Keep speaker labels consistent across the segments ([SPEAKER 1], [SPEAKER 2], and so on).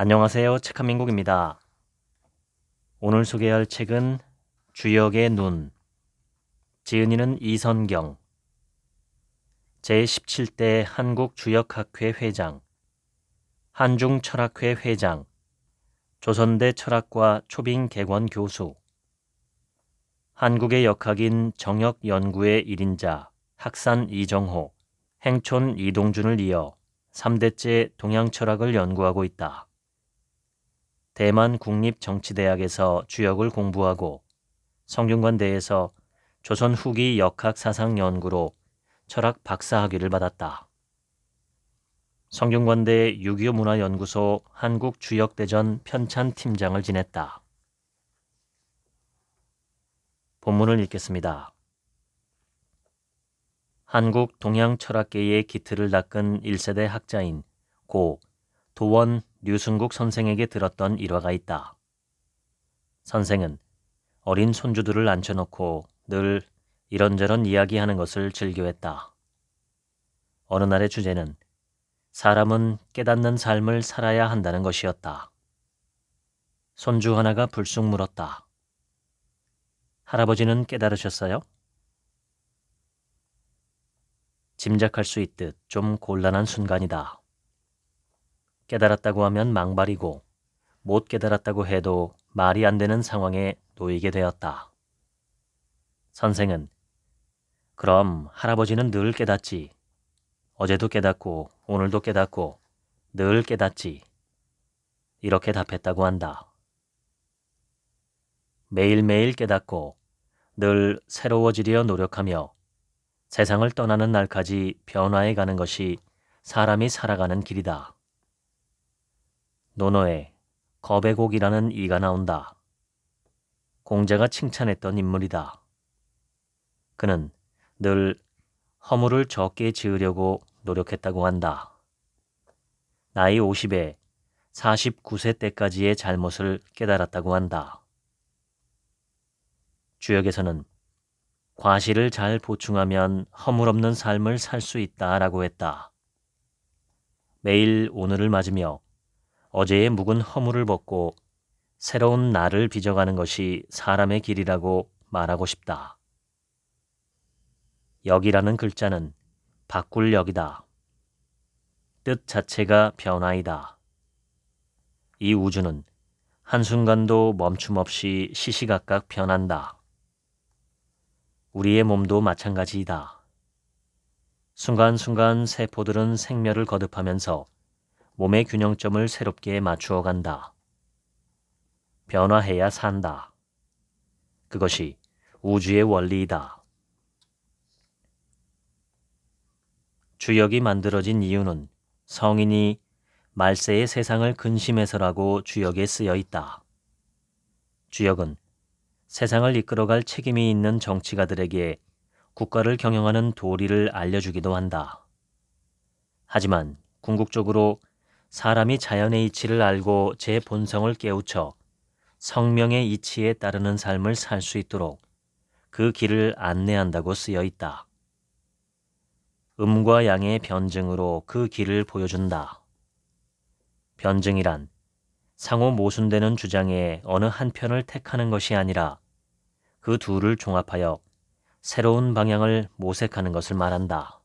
[SPEAKER 1] 안녕하세요. 책한민국입니다. 오늘 소개할 책은 주역의 눈, 지은이는 이선경, 제17대 한국주역학회 회장, 한중철학회 회장, 조선대 철학과 초빙객원 교수, 한국의 역학인 정역연구의 1인자 학산 이정호, 행촌 이동준을 이어 3대째 동양철학을 연구하고 있다. 대만 국립정치대학에서 주역을 공부하고 성균관대에서 조선 후기 역학사상 연구로 철학 박사학위를 받았다. 성균관대 6.25 문화연구소 한국주역대전 편찬 팀장을 지냈다. 본문을 읽겠습니다. 한국 동양철학계의 기틀을 닦은 1세대 학자인 고 도원 류승국 선생에게 들었던 일화가 있다. 선생은 어린 손주들을 앉혀놓고 늘 이런저런 이야기하는 것을 즐겨했다. 어느 날의 주제는 사람은 깨닫는 삶을 살아야 한다는 것이었다. 손주 하나가 불쑥 물었다. 할아버지는 깨달으셨어요? 짐작할 수 있듯 좀 곤란한 순간이다. 깨달았다고 하면 망발이고 못 깨달았다고 해도 말이 안 되는 상황에 놓이게 되었다. 선생은 그럼 할아버지는 늘 깨닫지. 어제도 깨닫고 오늘도 깨닫고 늘 깨닫지. 이렇게 답했다고 한다. 매일매일 깨닫고 늘 새로워지려 노력하며 세상을 떠나는 날까지 변화해 가는 것이 사람이 살아가는 길이다. 논어에 겁의 곡이라는 이가 나온다. 공자가 칭찬했던 인물이다. 그는 늘 허물을 적게 지으려고 노력했다고 한다. 나이 50에 49세 때까지의 잘못을 깨달았다고 한다. 주역에서는 과실을 잘 보충하면 허물 없는 삶을 살 수 있다라고 했다. 매일 오늘을 맞으며 어제의 묵은 허물을 벗고 새로운 날을 빚어가는 것이 사람의 길이라고 말하고 싶다. 역이라는 글자는 바꿀 역이다. 뜻 자체가 변화이다. 이 우주는 한순간도 멈춤 없이 시시각각 변한다. 우리의 몸도 마찬가지이다. 순간순간 세포들은 생멸을 거듭하면서 몸의 균형점을 새롭게 맞추어 간다. 변화해야 산다. 그것이 우주의 원리이다. 주역이 만들어진 이유는 성인이 말세의 세상을 근심해서라고 주역에 쓰여 있다. 주역은 세상을 이끌어갈 책임이 있는 정치가들에게 국가를 경영하는 도리를 알려주기도 한다. 하지만 궁극적으로 사람이 자연의 이치를 알고 제 본성을 깨우쳐 성명의 이치에 따르는 삶을 살 수 있도록 그 길을 안내한다고 쓰여 있다. 음과 양의 변증으로 그 길을 보여준다. 변증이란 상호 모순되는 주장의 어느 한편을 택하는 것이 아니라 그 둘을 종합하여 새로운 방향을 모색하는 것을 말한다.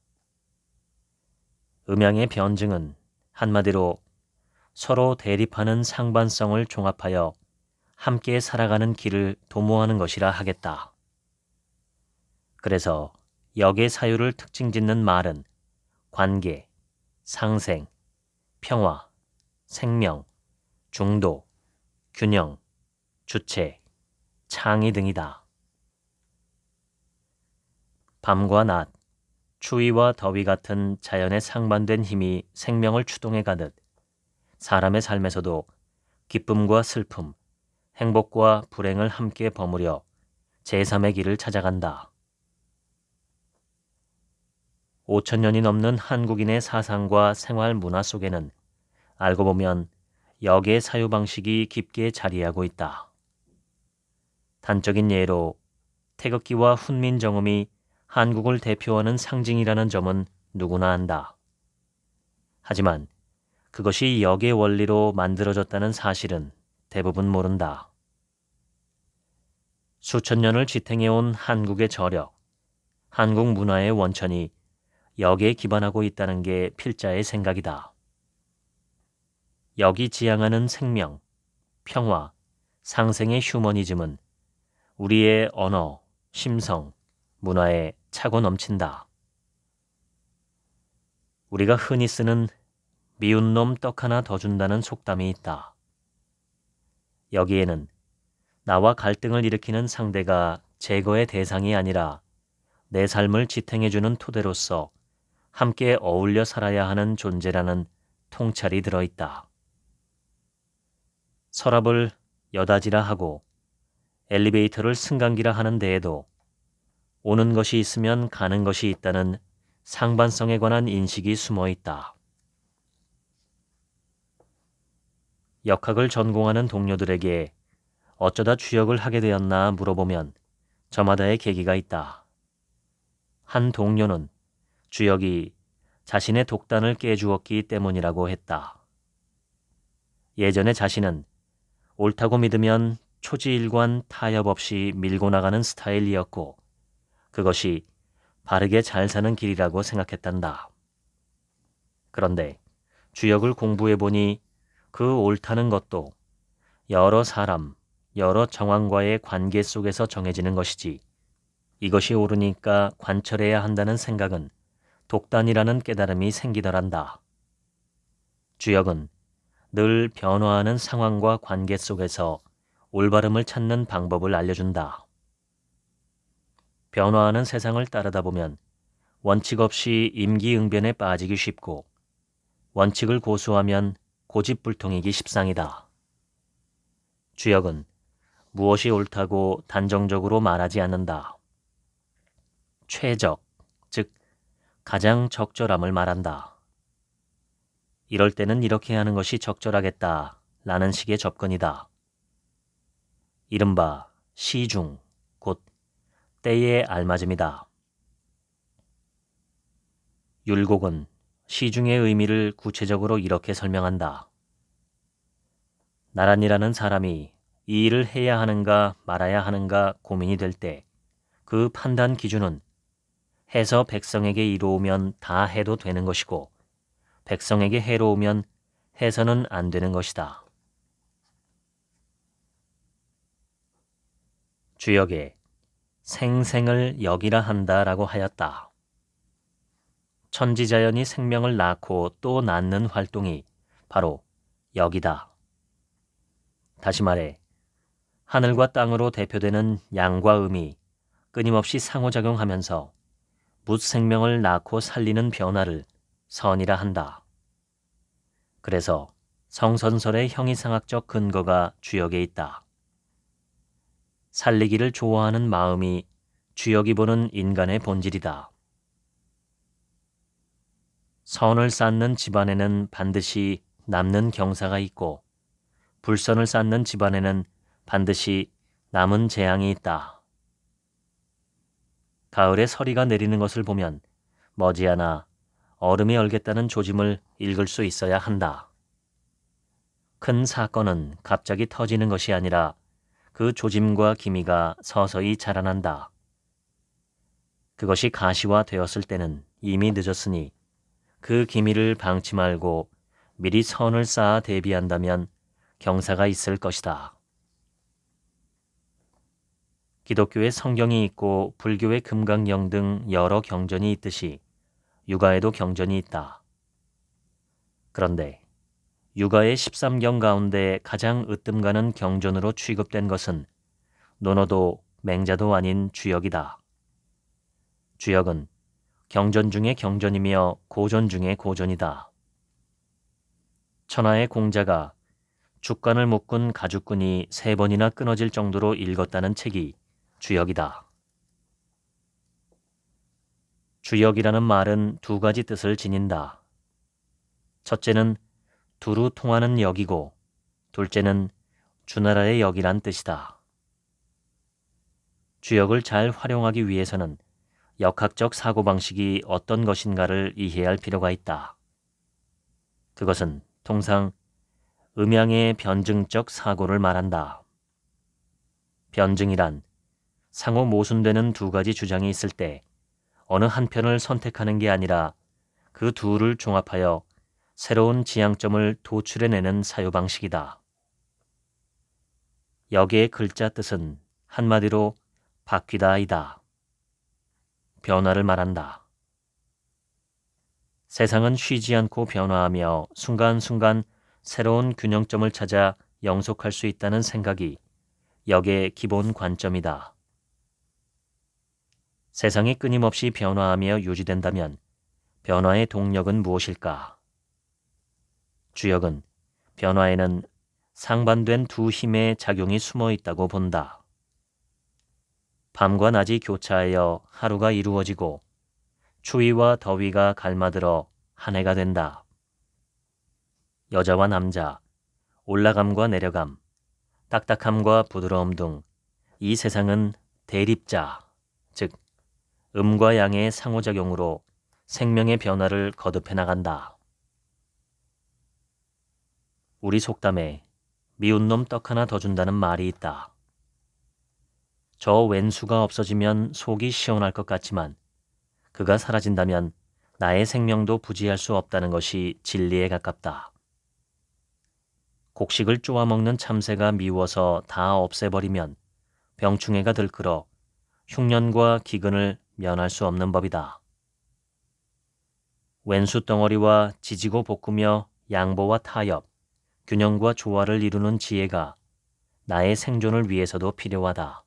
[SPEAKER 1] 음양의 변증은 한마디로 서로 대립하는 상반성을 종합하여 함께 살아가는 길을 도모하는 것이라 하겠다. 그래서 역의 사유를 특징 짓는 말은 관계, 상생, 평화, 생명, 중도, 균형, 주체, 창의 등이다. 밤과 낮, 추위와 더위 같은 자연의 상반된 힘이 생명을 추동해 가듯 사람의 삶에서도 기쁨과 슬픔, 행복과 불행을 함께 버무려 제3의 길을 찾아간다. 5,000년이 넘는 한국인의 사상과 생활 문화 속에는 알고 보면 역의 사유 방식이 깊게 자리하고 있다. 단적인 예로 태극기와 훈민정음이 한국을 대표하는 상징이라는 점은 누구나 안다. 하지만 그것이 역의 원리로 만들어졌다는 사실은 대부분 모른다. 수천 년을 지탱해온 한국의 저력, 한국 문화의 원천이 역에 기반하고 있다는 게 필자의 생각이다. 역이 지향하는 생명, 평화, 상생의 휴머니즘은 우리의 언어, 심성, 문화에 차고 넘친다. 우리가 흔히 쓰는 미운 놈 떡 하나 더 준다는 속담이 있다. 여기에는 나와 갈등을 일으키는 상대가 제거의 대상이 아니라 내 삶을 지탱해주는 토대로서 함께 어울려 살아야 하는 존재라는 통찰이 들어있다. 서랍을 여닫이라 하고 엘리베이터를 승강기라 하는 데에도 오는 것이 있으면 가는 것이 있다는 상반성에 관한 인식이 숨어 있다. 역학을 전공하는 동료들에게 어쩌다 주역을 하게 되었나 물어보면 저마다의 계기가 있다. 한 동료는 주역이 자신의 독단을 깨주었기 때문이라고 했다. 예전에 자신은 옳다고 믿으면 초지일관 타협 없이 밀고 나가는 스타일이었고 그것이 바르게 잘 사는 길이라고 생각했단다. 그런데 주역을 공부해보니 그 옳다는 것도 여러 사람, 여러 정황과의 관계 속에서 정해지는 것이지 이것이 옳으니까 관철해야 한다는 생각은 독단이라는 깨달음이 생기더란다. 주역은 늘 변화하는 상황과 관계 속에서 올바름을 찾는 방법을 알려준다. 변화하는 세상을 따르다 보면 원칙 없이 임기응변에 빠지기 쉽고 원칙을 고수하면 고집불통이기 십상이다. 주역은 무엇이 옳다고 단정적으로 말하지 않는다. 최적, 즉 가장 적절함을 말한다. 이럴 때는 이렇게 하는 것이 적절하겠다 라는 식의 접근이다. 이른바 시중, 곧 때의 알맞음이다. 율곡은 시중의 의미를 구체적으로 이렇게 설명한다. 나란이라는 사람이 이 일을 해야 하는가 말아야 하는가 고민이 될 때 그 판단 기준은 해서 백성에게 이로우면 다 해도 되는 것이고 백성에게 해로우면 해서는 안 되는 것이다. 주역에 생생을 역이라 한다라고 하였다. 천지자연이 생명을 낳고 또 낳는 활동이 바로 역이다. 다시 말해 하늘과 땅으로 대표되는 양과 음이 끊임없이 상호작용하면서 묻생명을 낳고 살리는 변화를 선이라 한다. 그래서 성선설의 형이상학적 근거가 주역에 있다. 살리기를 좋아하는 마음이 주역이 보는 인간의 본질이다. 선을 쌓는 집안에는 반드시 남는 경사가 있고 불선을 쌓는 집안에는 반드시 남은 재앙이 있다. 가을에 서리가 내리는 것을 보면 머지않아 얼음이 얼겠다는 조짐을 읽을 수 있어야 한다. 큰 사건은 갑자기 터지는 것이 아니라 그 조짐과 기미가 서서히 자라난다. 그것이 가시화되었을 때는 이미 늦었으니 그 기미를 방치 말고 미리 선을 쌓아 대비한다면 경사가 있을 것이다. 기독교의 성경이 있고 불교의 금강경 등 여러 경전이 있듯이 육아에도 경전이 있다. 그런데 육아의 13경 가운데 가장 으뜸가는 경전으로 취급된 것은 논어도 맹자도 아닌 주역이다. 주역은 경전 중의 경전이며 고전 중의 고전이다. 천하의 공자가 죽간을 묶은 가죽끈이 3번이나 끊어질 정도로 읽었다는 책이 주역이다. 주역이라는 말은 두 가지 뜻을 지닌다. 첫째는 두루 통하는 역이고 둘째는 주나라의 역이란 뜻이다. 주역을 잘 활용하기 위해서는 역학적 사고방식이 어떤 것인가를 이해할 필요가 있다. 그것은 통상 음양의 변증적 사고를 말한다. 변증이란 상호 모순되는 두 가지 주장이 있을 때 어느 한편을 선택하는 게 아니라 그 둘을 종합하여 새로운 지향점을 도출해내는 사유방식이다. 여기의 글자 뜻은 한마디로 바뀌다이다. 변화를 말한다. 세상은 쉬지 않고 변화하며 순간순간 새로운 균형점을 찾아 영속할 수 있다는 생각이 역의 기본 관점이다. 세상이 끊임없이 변화하며 유지된다면 변화의 동력은 무엇일까? 주역은 변화에는 상반된 두 힘의 작용이 숨어 있다고 본다. 밤과 낮이 교차하여 하루가 이루어지고 추위와 더위가 갈마들어 한 해가 된다. 여자와 남자, 올라감과 내려감, 딱딱함과 부드러움 등 이 세상은 대립자, 즉 음과 양의 상호작용으로 생명의 변화를 거듭해 나간다. 우리 속담에 미운 놈 떡 하나 더 준다는 말이 있다. 저 왼수가 없어지면 속이 시원할 것 같지만 그가 사라진다면 나의 생명도 부지할 수 없다는 것이 진리에 가깝다. 곡식을 쪼아먹는 참새가 미워서 다 없애버리면 병충해가 들끓어 흉년과 기근을 면할 수 없는 법이다. 왼수 덩어리와 지지고 볶으며 양보와 타협, 균형과 조화를 이루는 지혜가 나의 생존을 위해서도 필요하다.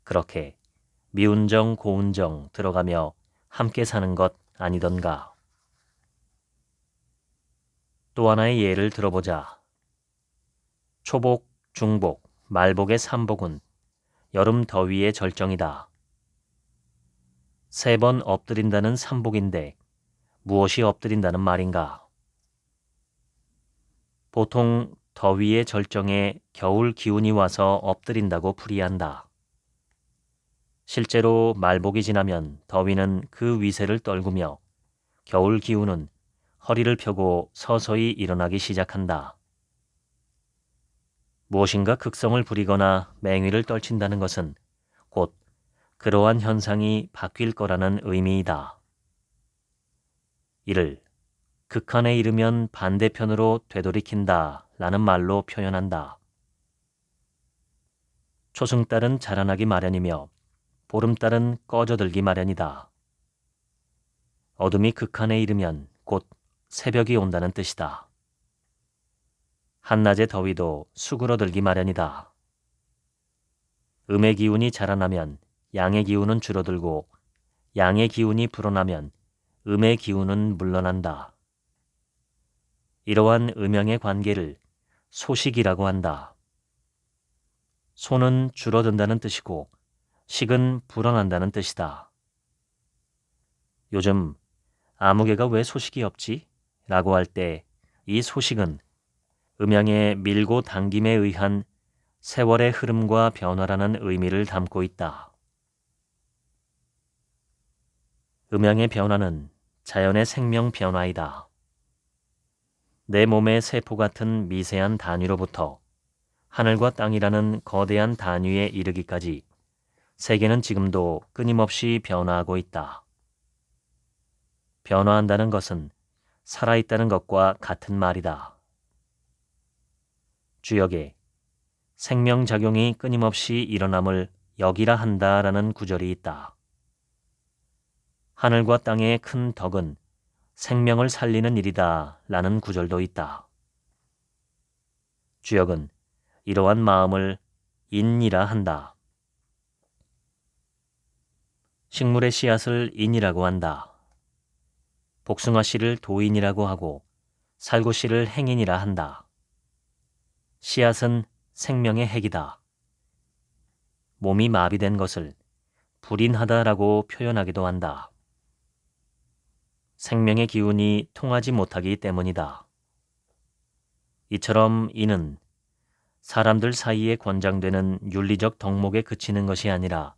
[SPEAKER 1] 그렇게 미운정 고운정 들어가며 함께 사는 것 아니던가. 또 하나의 예를 들어보자. 초복, 중복, 말복의 삼복은 여름 더위의 절정이다. 3번 엎드린다는 삼복인데 무엇이 엎드린다는 말인가? 보통 더위의 절정에 겨울 기운이 와서 엎드린다고 풀이한다. 실제로 말복이 지나면 더위는 그 위세를 떨구며 겨울 기운은 허리를 펴고 서서히 일어나기 시작한다. 무엇인가 극성을 부리거나 맹위를 떨친다는 것은 곧 그러한 현상이 바뀔 거라는 의미이다. 이를 극한에 이르면 반대편으로 되돌이킨다 라는 말로 표현한다. 초승달은 자라나기 마련이며 보름달은 꺼져들기 마련이다. 어둠이 극한에 이르면 곧 새벽이 온다는 뜻이다. 한낮의 더위도 수그러들기 마련이다. 음의 기운이 자라나면 양의 기운은 줄어들고 양의 기운이 불어나면 음의 기운은 물러난다. 이러한 음양의 관계를 소식이라고 한다. 소는 줄어든다는 뜻이고 식은 불어난다는 뜻이다. 요즘 아무개가 왜 소식이 없지? 라고 할 때 이 소식은 음양의 밀고 당김에 의한 세월의 흐름과 변화라는 의미를 담고 있다. 음양의 변화는 자연의 생명 변화이다. 내 몸의 세포 같은 미세한 단위로부터 하늘과 땅이라는 거대한 단위에 이르기까지 세계는 지금도 끊임없이 변화하고 있다. 변화한다는 것은 살아있다는 것과 같은 말이다. 주역에 생명작용이 끊임없이 일어남을 여기라 한다라는 구절이 있다. 하늘과 땅의 큰 덕은 생명을 살리는 일이다 라는 구절도 있다. 주역은 이러한 마음을 인이라 한다. 식물의 씨앗을 인이라고 한다. 복숭아 씨를 도인이라고 하고 살구 씨를 행인이라 한다. 씨앗은 생명의 핵이다. 몸이 마비된 것을 불인하다라고 표현하기도 한다. 생명의 기운이 통하지 못하기 때문이다. 이처럼 이는 사람들 사이에 권장되는 윤리적 덕목에 그치는 것이 아니라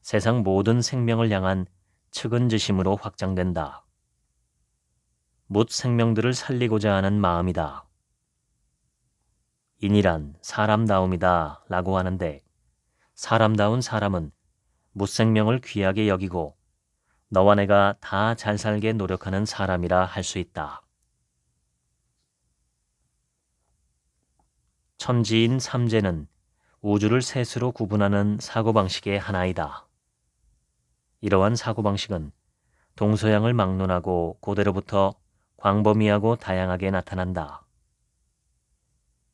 [SPEAKER 1] 세상 모든 생명을 향한 측은지심으로 확장된다. 못 생명들을 살리고자 하는 마음이다. 인이란 사람다움이다 라고 하는데 사람다운 사람은 못 생명을 귀하게 여기고 너와 내가 다 잘 살게 노력하는 사람이라 할 수 있다. 천지인 삼재는 우주를 셋으로 구분하는 사고방식의 하나이다. 이러한 사고방식은 동서양을 막론하고 고대로부터 광범위하고 다양하게 나타난다.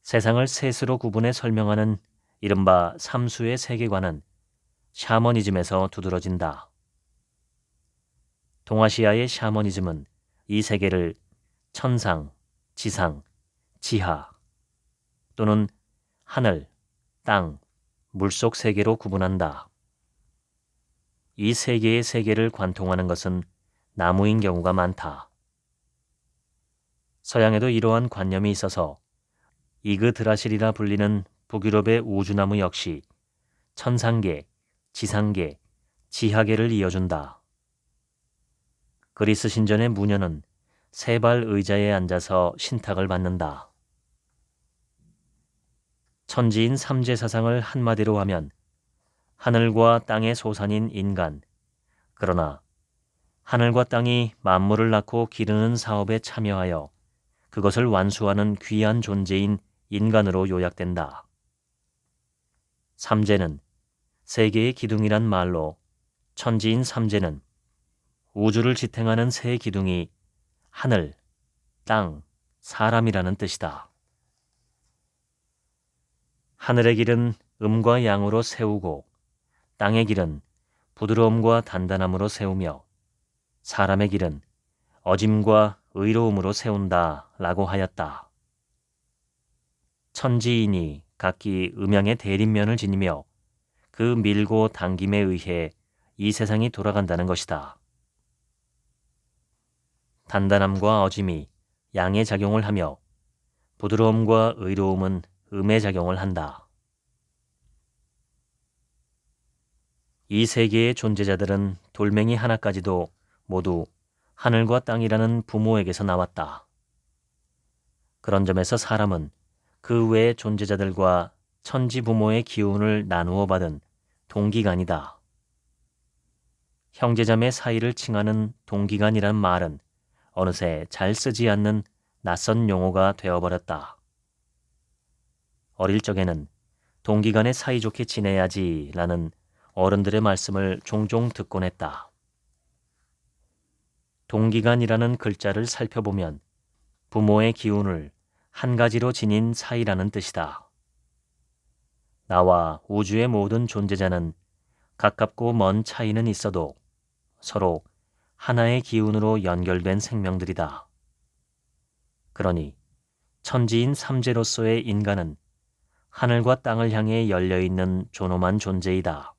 [SPEAKER 1] 세상을 셋으로 구분해 설명하는 이른바 삼수의 세계관은 샤머니즘에서 두드러진다. 동아시아의 샤머니즘은 이 세계를 천상, 지상, 지하 또는 하늘, 땅, 물속 세계로 구분한다. 이 세 개의 세계를 관통하는 것은 나무인 경우가 많다. 서양에도 이러한 관념이 있어서 이그드라실이라 불리는 북유럽의 우주나무 역시 천상계, 지상계, 지하계를 이어준다. 그리스 신전의 무녀는 세발 의자에 앉아서 신탁을 받는다. 천지인 삼재 사상을 한마디로 하면 하늘과 땅의 소산인 인간, 그러나 하늘과 땅이 만물을 낳고 기르는 사업에 참여하여 그것을 완수하는 귀한 존재인 인간으로 요약된다. 삼재는 세계의 기둥이란 말로 천지인 삼재는 우주를 지탱하는 세 기둥이 하늘, 땅, 사람이라는 뜻이다. 하늘의 길은 음과 양으로 세우고 땅의 길은 부드러움과 단단함으로 세우며 사람의 길은 어짐과 의로움으로 세운다 라고 하였다. 천지인이 각기 음양의 대립면을 지니며 그 밀고 당김에 의해 이 세상이 돌아간다는 것이다. 단단함과 어짐이 양의 작용을 하며 부드러움과 의로움은 음의 작용을 한다. 이 세계의 존재자들은 돌멩이 하나까지도 모두 하늘과 땅이라는 부모에게서 나왔다. 그런 점에서 사람은 그 외의 존재자들과 천지 부모의 기운을 나누어 받은 동기간이다. 형제자매 사이를 칭하는 동기간이란 말은 어느새 잘 쓰지 않는 낯선 용어가 되어버렸다. 어릴 적에는 동기간에 사이좋게 지내야지라는 어른들의 말씀을 종종 듣곤 했다. 동기간이라는 글자를 살펴보면 부모의 기운을 한 가지로 지닌 사이라는 뜻이다. 나와 우주의 모든 존재자는 가깝고 먼 차이는 있어도 서로 하나의 기운으로 연결된 생명들이다. 그러니 천지인 삼재로서의 인간은 하늘과 땅을 향해 열려있는 존엄한 존재이다.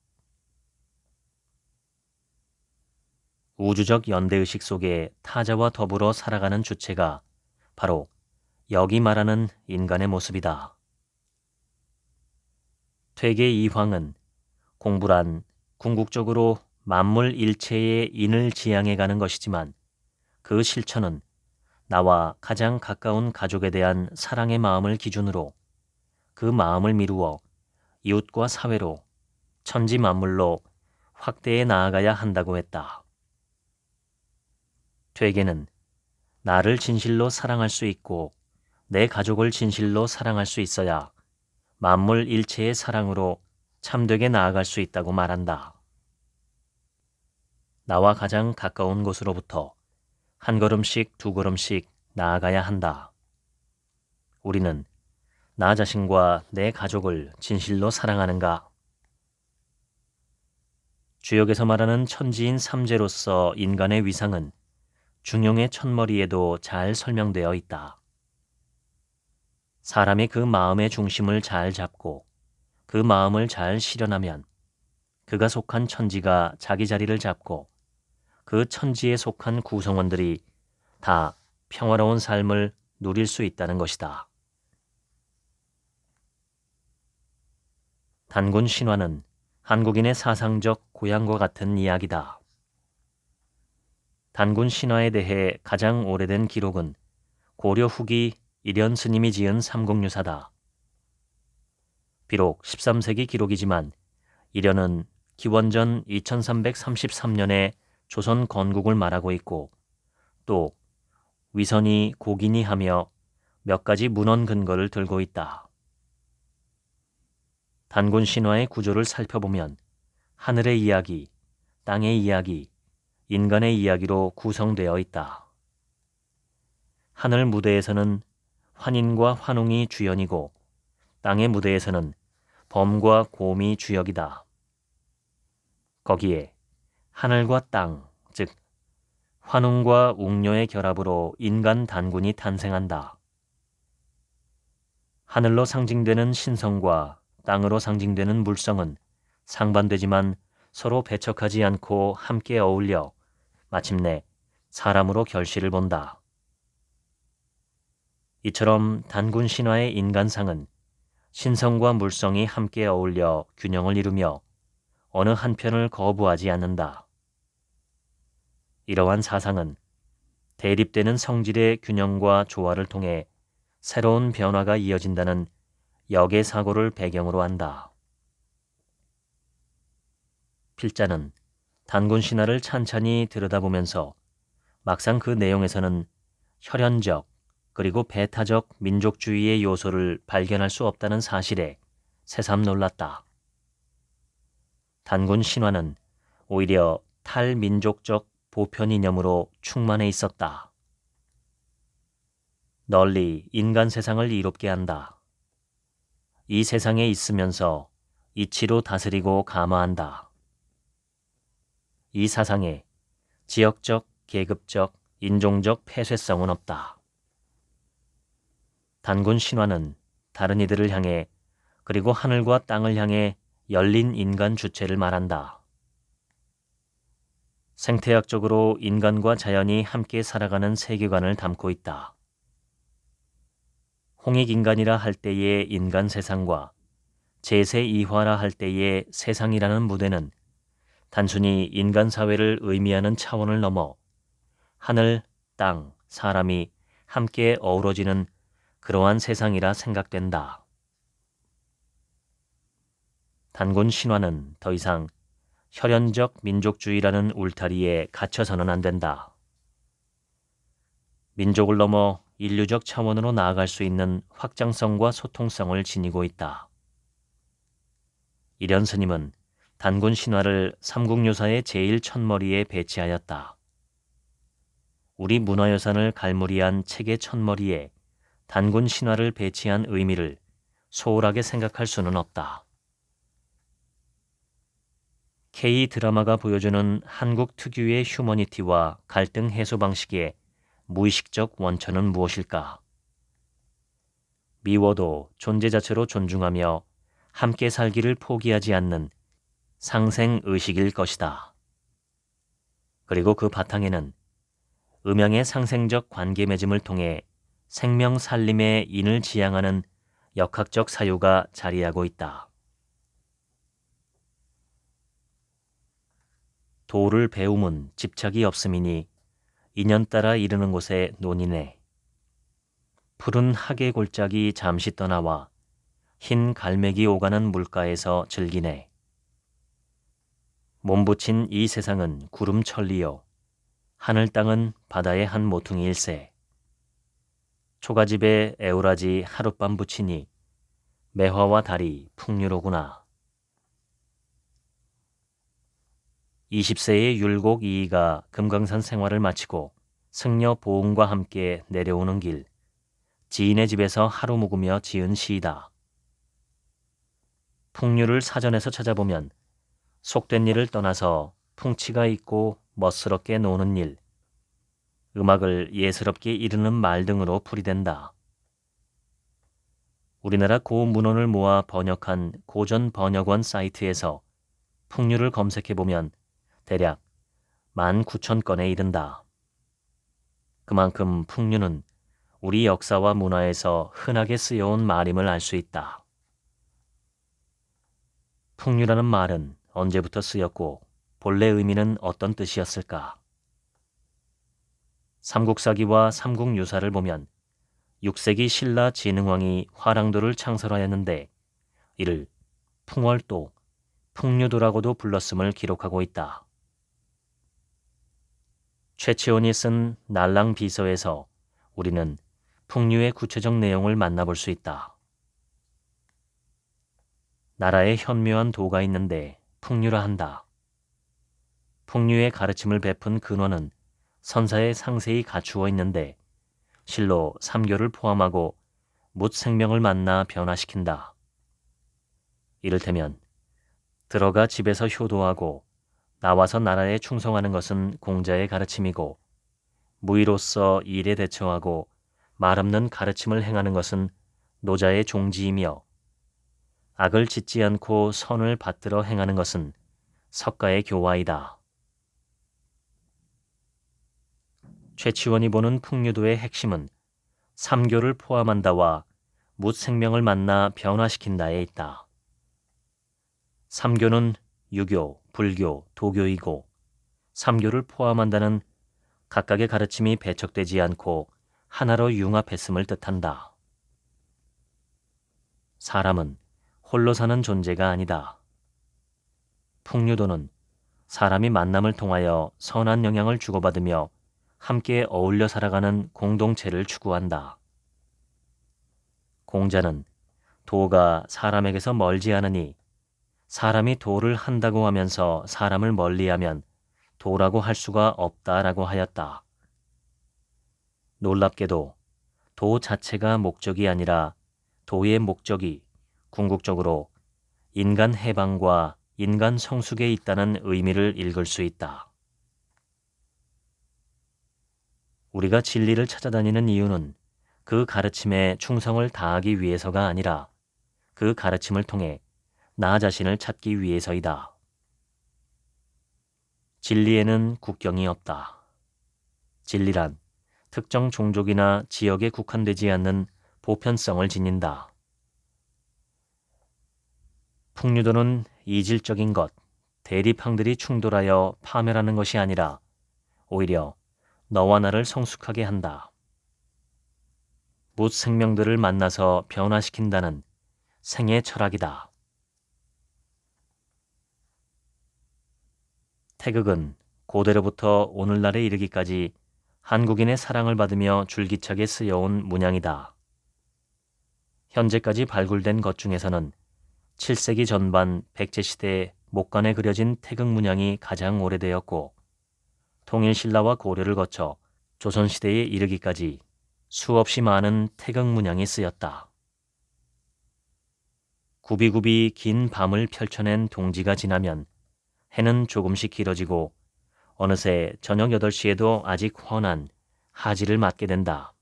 [SPEAKER 1] 우주적 연대의식 속에 타자와 더불어 살아가는 주체가 바로 여기 말하는 인간의 모습이다. 퇴계 이황은 공부란 궁극적으로 만물 일체의 인을 지향해 가는 것이지만 그 실천은 나와 가장 가까운 가족에 대한 사랑의 마음을 기준으로 그 마음을 미루어 이웃과 사회로 천지 만물로 확대해 나아가야 한다고 했다. 퇴계는 나를 진실로 사랑할 수 있고 내 가족을 진실로 사랑할 수 있어야 만물 일체의 사랑으로 참되게 나아갈 수 있다고 말한다. 나와 가장 가까운 곳으로부터 한 걸음씩 두 걸음씩 나아가야 한다. 우리는 나 자신과 내 가족을 진실로 사랑하는가? 주역에서 말하는 천지인 삼재로서 인간의 위상은 중용의 첫머리에도 잘 설명되어 있다. 사람이 그 마음의 중심을 잘 잡고 그 마음을 잘 실현하면 그가 속한 천지가 자기 자리를 잡고 그 천지에 속한 구성원들이 다 평화로운 삶을 누릴 수 있다는 것이다. 단군 신화는 한국인의 사상적 고향과 같은 이야기다. 단군 신화에 대해 가장 오래된 기록은 고려 후기 일현 스님이 지은 삼국유사다. 비록 13세기 기록이지만 일현은 기원전 2333년에 조선 건국을 말하고 있고 또 위선이 고긴이 하며 몇 가지 문헌 근거를 들고 있다. 단군 신화의 구조를 살펴보면 하늘의 이야기, 땅의 이야기, 인간의 이야기로 구성되어 있다. 하늘 무대에서는 환인과 환웅이 주연이고 땅의 무대에서는 범과 곰이 주역이다. 거기에 하늘과 땅, 즉 환웅과 웅녀의 결합으로 인간 단군이 탄생한다. 하늘로 상징되는 신성과 땅으로 상징되는 물성은 상반되지만 서로 배척하지 않고 함께 어울려 마침내 사람으로 결실을 본다. 이처럼 단군 신화의 인간상은 신성과 물성이 함께 어울려 균형을 이루며 어느 한편을 거부하지 않는다. 이러한 사상은 대립되는 성질의 균형과 조화를 통해 새로운 변화가 이어진다는 역의 사고를 배경으로 한다. 필자는 단군 신화를 찬찬히 들여다보면서 막상 그 내용에서는 혈연적 그리고 배타적 민족주의의 요소를 발견할 수 없다는 사실에 새삼 놀랐다. 단군 신화는 오히려 탈민족적 보편 이념으로 충만해 있었다. 널리 인간 세상을 이롭게 한다. 이 세상에 있으면서 이치로 다스리고 감화한다. 이 사상에 지역적, 계급적, 인종적 폐쇄성은 없다. 단군 신화는 다른 이들을 향해 그리고 하늘과 땅을 향해 열린 인간 주체를 말한다. 생태학적으로 인간과 자연이 함께 살아가는 세계관을 담고 있다. 홍익인간이라 할 때의 인간 세상과 제세이화라 할 때의 세상이라는 무대는 단순히 인간 사회를 의미하는 차원을 넘어 하늘, 땅, 사람이 함께 어우러지는 그러한 세상이라 생각된다. 단군 신화는 더 이상 혈연적 민족주의라는 울타리에 갇혀서는 안 된다. 민족을 넘어 인류적 차원으로 나아갈 수 있는 확장성과 소통성을 지니고 있다. 일현 스님은 단군 신화를 삼국유사의 제1첫머리에 배치하였다. 우리 문화유산을 갈무리한 책의 첫머리에 단군 신화를 배치한 의미를 소홀하게 생각할 수는 없다. K-드라마가 보여주는 한국 특유의 휴머니티와 갈등 해소 방식의 무의식적 원천은 무엇일까? 미워도 존재 자체로 존중하며 함께 살기를 포기하지 않는 상생의식일 것이다. 그리고 그 바탕에는 음양의 상생적 관계 맺음을 통해 생명 살림의 인을 지향하는 역학적 사유가 자리하고 있다. 도를 배움은 집착이 없음이니 인연 따라 이르는 곳에 논이네. 푸른 하계 골짜기 잠시 떠나와 흰 갈매기 오가는 물가에서 즐기네. 몸붙인 이 세상은 구름천리요. 하늘 땅은 바다의 한 모퉁이일세. 초가집에 애우라지 하룻밤 붙이니 매화와 달이 풍류로구나. 20세의 율곡 이이가 금강산 생활을 마치고 승려 보응과 함께 내려오는 길, 지인의 집에서 하루 묵으며 지은 시이다. 풍류를 사전에서 찾아보면 속된 일을 떠나서 풍치가 있고 멋스럽게 노는 일, 음악을 예스럽게 이르는 말 등으로 풀이된다. 우리나라 고문헌을 모아 번역한 고전 번역원 사이트에서 풍류를 검색해보면 대략 19,000건에 이른다. 그만큼 풍류는 우리 역사와 문화에서 흔하게 쓰여온 말임을 알 수 있다. 풍류라는 말은 언제부터 쓰였고 본래 의미는 어떤 뜻이었을까? 삼국사기와 삼국유사를 보면 6세기 신라 진흥왕이 화랑도를 창설하였는데 이를 풍월도, 풍류도라고도 불렀음을 기록하고 있다. 최치원이 쓴 날랑비서에서 우리는 풍류의 구체적 내용을 만나볼 수 있다. 나라에 현묘한 도가 있는데 풍류라 한다. 풍류의 가르침을 베푼 근원은 선사에 상세히 갖추어 있는데 실로 삼교를 포함하고 묻 생명을 만나 변화시킨다. 이를테면 들어가 집에서 효도하고 나와서 나라에 충성하는 것은 공자의 가르침이고 무의로서 일에 대처하고 말없는 가르침을 행하는 것은 노자의 종지이며 악을 짓지 않고 선을 받들어 행하는 것은 석가의 교화이다. 최치원이 보는 풍류도의 핵심은 삼교를 포함한다와 묻 생명을 만나 변화시킨다에 있다. 삼교는 유교, 불교, 도교이고 삼교를 포함한다는 각각의 가르침이 배척되지 않고 하나로 융합했음을 뜻한다. 사람은 홀로 사는 존재가 아니다. 풍류도는 사람이 만남을 통하여 선한 영향을 주고받으며 함께 어울려 살아가는 공동체를 추구한다. 공자는 도가 사람에게서 멀지 않으니 사람이 도를 한다고 하면서 사람을 멀리하면 도라고 할 수가 없다라고 하였다. 놀랍게도 도 자체가 목적이 아니라 도의 목적이 궁극적으로 인간 해방과 인간 성숙에 있다는 의미를 읽을 수 있다. 우리가 진리를 찾아다니는 이유는 그 가르침에 충성을 다하기 위해서가 아니라 그 가르침을 통해 나 자신을 찾기 위해서이다. 진리에는 국경이 없다. 진리란 특정 종족이나 지역에 국한되지 않는 보편성을 지닌다. 풍류도는 이질적인 것, 대립항들이 충돌하여 파멸하는 것이 아니라 오히려 너와 나를 성숙하게 한다. 묻 생명들을 만나서 변화시킨다는 생의 철학이다. 태극은 고대로부터 오늘날에 이르기까지 한국인의 사랑을 받으며 줄기차게 쓰여온 문양이다. 현재까지 발굴된 것 중에서는 7세기 전반 백제시대 목간에 그려진 태극 문양이 가장 오래되었고 통일신라와 고려를 거쳐 조선시대에 이르기까지 수없이 많은 태극 문양이 쓰였다. 굽이굽이 긴 밤을 펼쳐낸 동지가 지나면 해는 조금씩 길어지고 어느새 저녁 8시에도 아직 환한 하지를 맞게 된다.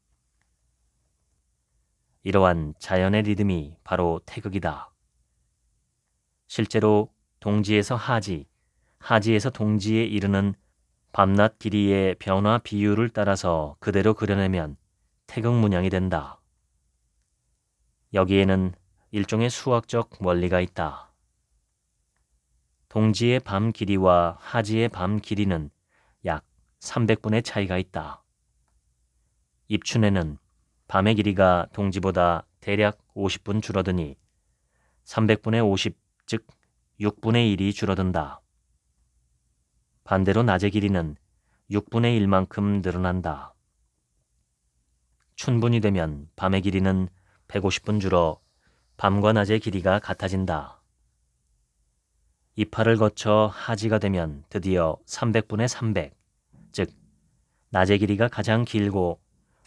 [SPEAKER 1] 이러한 자연의 리듬이 바로 태극이다. 실제로 동지에서 하지, 하지에서 동지에 이르는 밤낮 길이의 변화 비율을 따라서 그대로 그려내면 태극 문양이 된다. 여기에는 일종의 수학적 원리가 있다. 동지의 밤 길이와 하지의 밤 길이는 약 300분의 차이가 있다. 입춘에는 밤의 길이가 동지보다 대략 50분 줄어드니 300분의 50, 즉 6분의 1이 줄어든다. 반대로 낮의 길이는 6분의 1만큼 늘어난다. 춘분이 되면 밤의 길이는 150분 줄어 밤과 낮의 길이가 같아진다. 이파를 거쳐 하지가 되면 드디어 300분의 300, 즉 낮의 길이가 가장 길고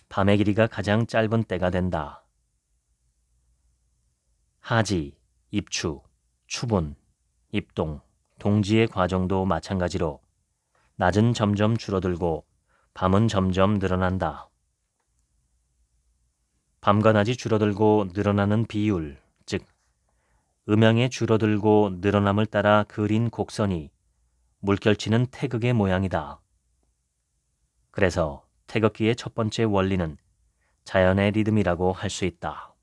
[SPEAKER 1] 밤의 길이가 가장 짧은 때가 된다. 하지, 입추, 추분, 입동, 동지의 과정도 마찬가지로 낮은 점점 줄어들고 밤은 점점 늘어난다. 밤과 낮이 줄어들고 늘어나는 비율, 즉 음양의 줄어들고 늘어남을 따라 그린 곡선이 물결치는 태극의 모양이다. 그래서 태극기의 첫 번째 원리는 자연의 리듬이라고 할 수 있다.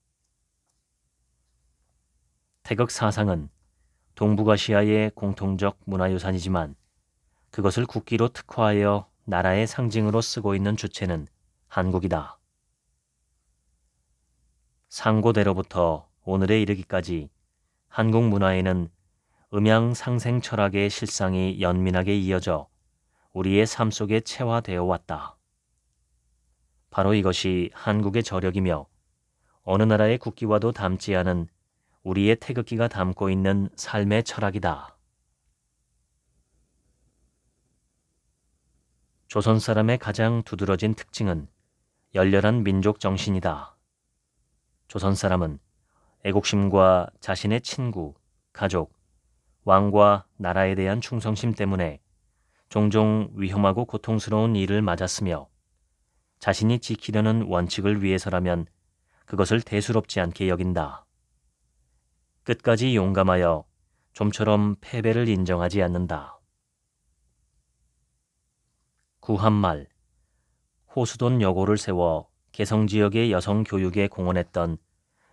[SPEAKER 1] 태극 사상은 동북아시아의 공통적 문화유산이지만 그것을 국기로 특화하여 나라의 상징으로 쓰고 있는 주체는 한국이다. 상고대로부터 오늘에 이르기까지 한국 문화에는 음양상생 철학의 실상이 연민하게 이어져 우리의 삶 속에 체화되어 왔다. 바로 이것이 한국의 저력이며 어느 나라의 국기와도 닮지 않은 우리의 태극기가 담고 있는 삶의 철학이다. 조선 사람의 가장 두드러진 특징은 열렬한 민족 정신이다. 조선 사람은 애국심과 자신의 친구, 가족, 왕과 나라에 대한 충성심 때문에 종종 위험하고 고통스러운 일을 맞았으며 자신이 지키려는 원칙을 위해서라면 그것을 대수롭지 않게 여긴다. 끝까지 용감하여 좀처럼 패배를 인정하지 않는다. 구한말, 호수돈 여고를 세워 개성지역의 여성 교육에 공헌했던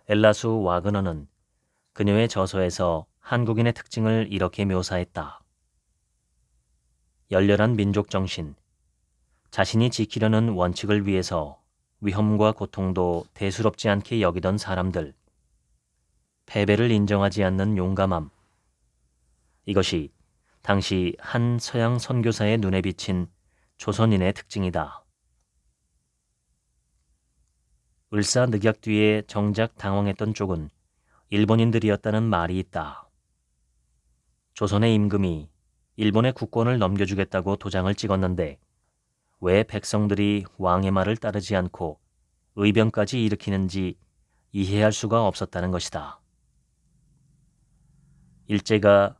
[SPEAKER 1] 엘라수 와그너는 그녀의 저서에서 한국인의 특징을 이렇게 묘사했다. 열렬한 민족 정신, 자신이 지키려는 원칙을 위해서 위험과 고통도 대수롭지 않게 여기던 사람들, 패배를 인정하지 않는 용감함. 이것이 당시 한 서양 선교사의 눈에 비친 조선인의 특징이다. 을사늑약 뒤에 정작 당황했던 쪽은 일본인들이었다는 말이 있다. 조선의 임금이 일본의 국권을 넘겨주겠다고 도장을 찍었는데 왜 백성들이 왕의 말을 따르지 않고 의병까지 일으키는지 이해할 수가 없었다는 것이다. 일제가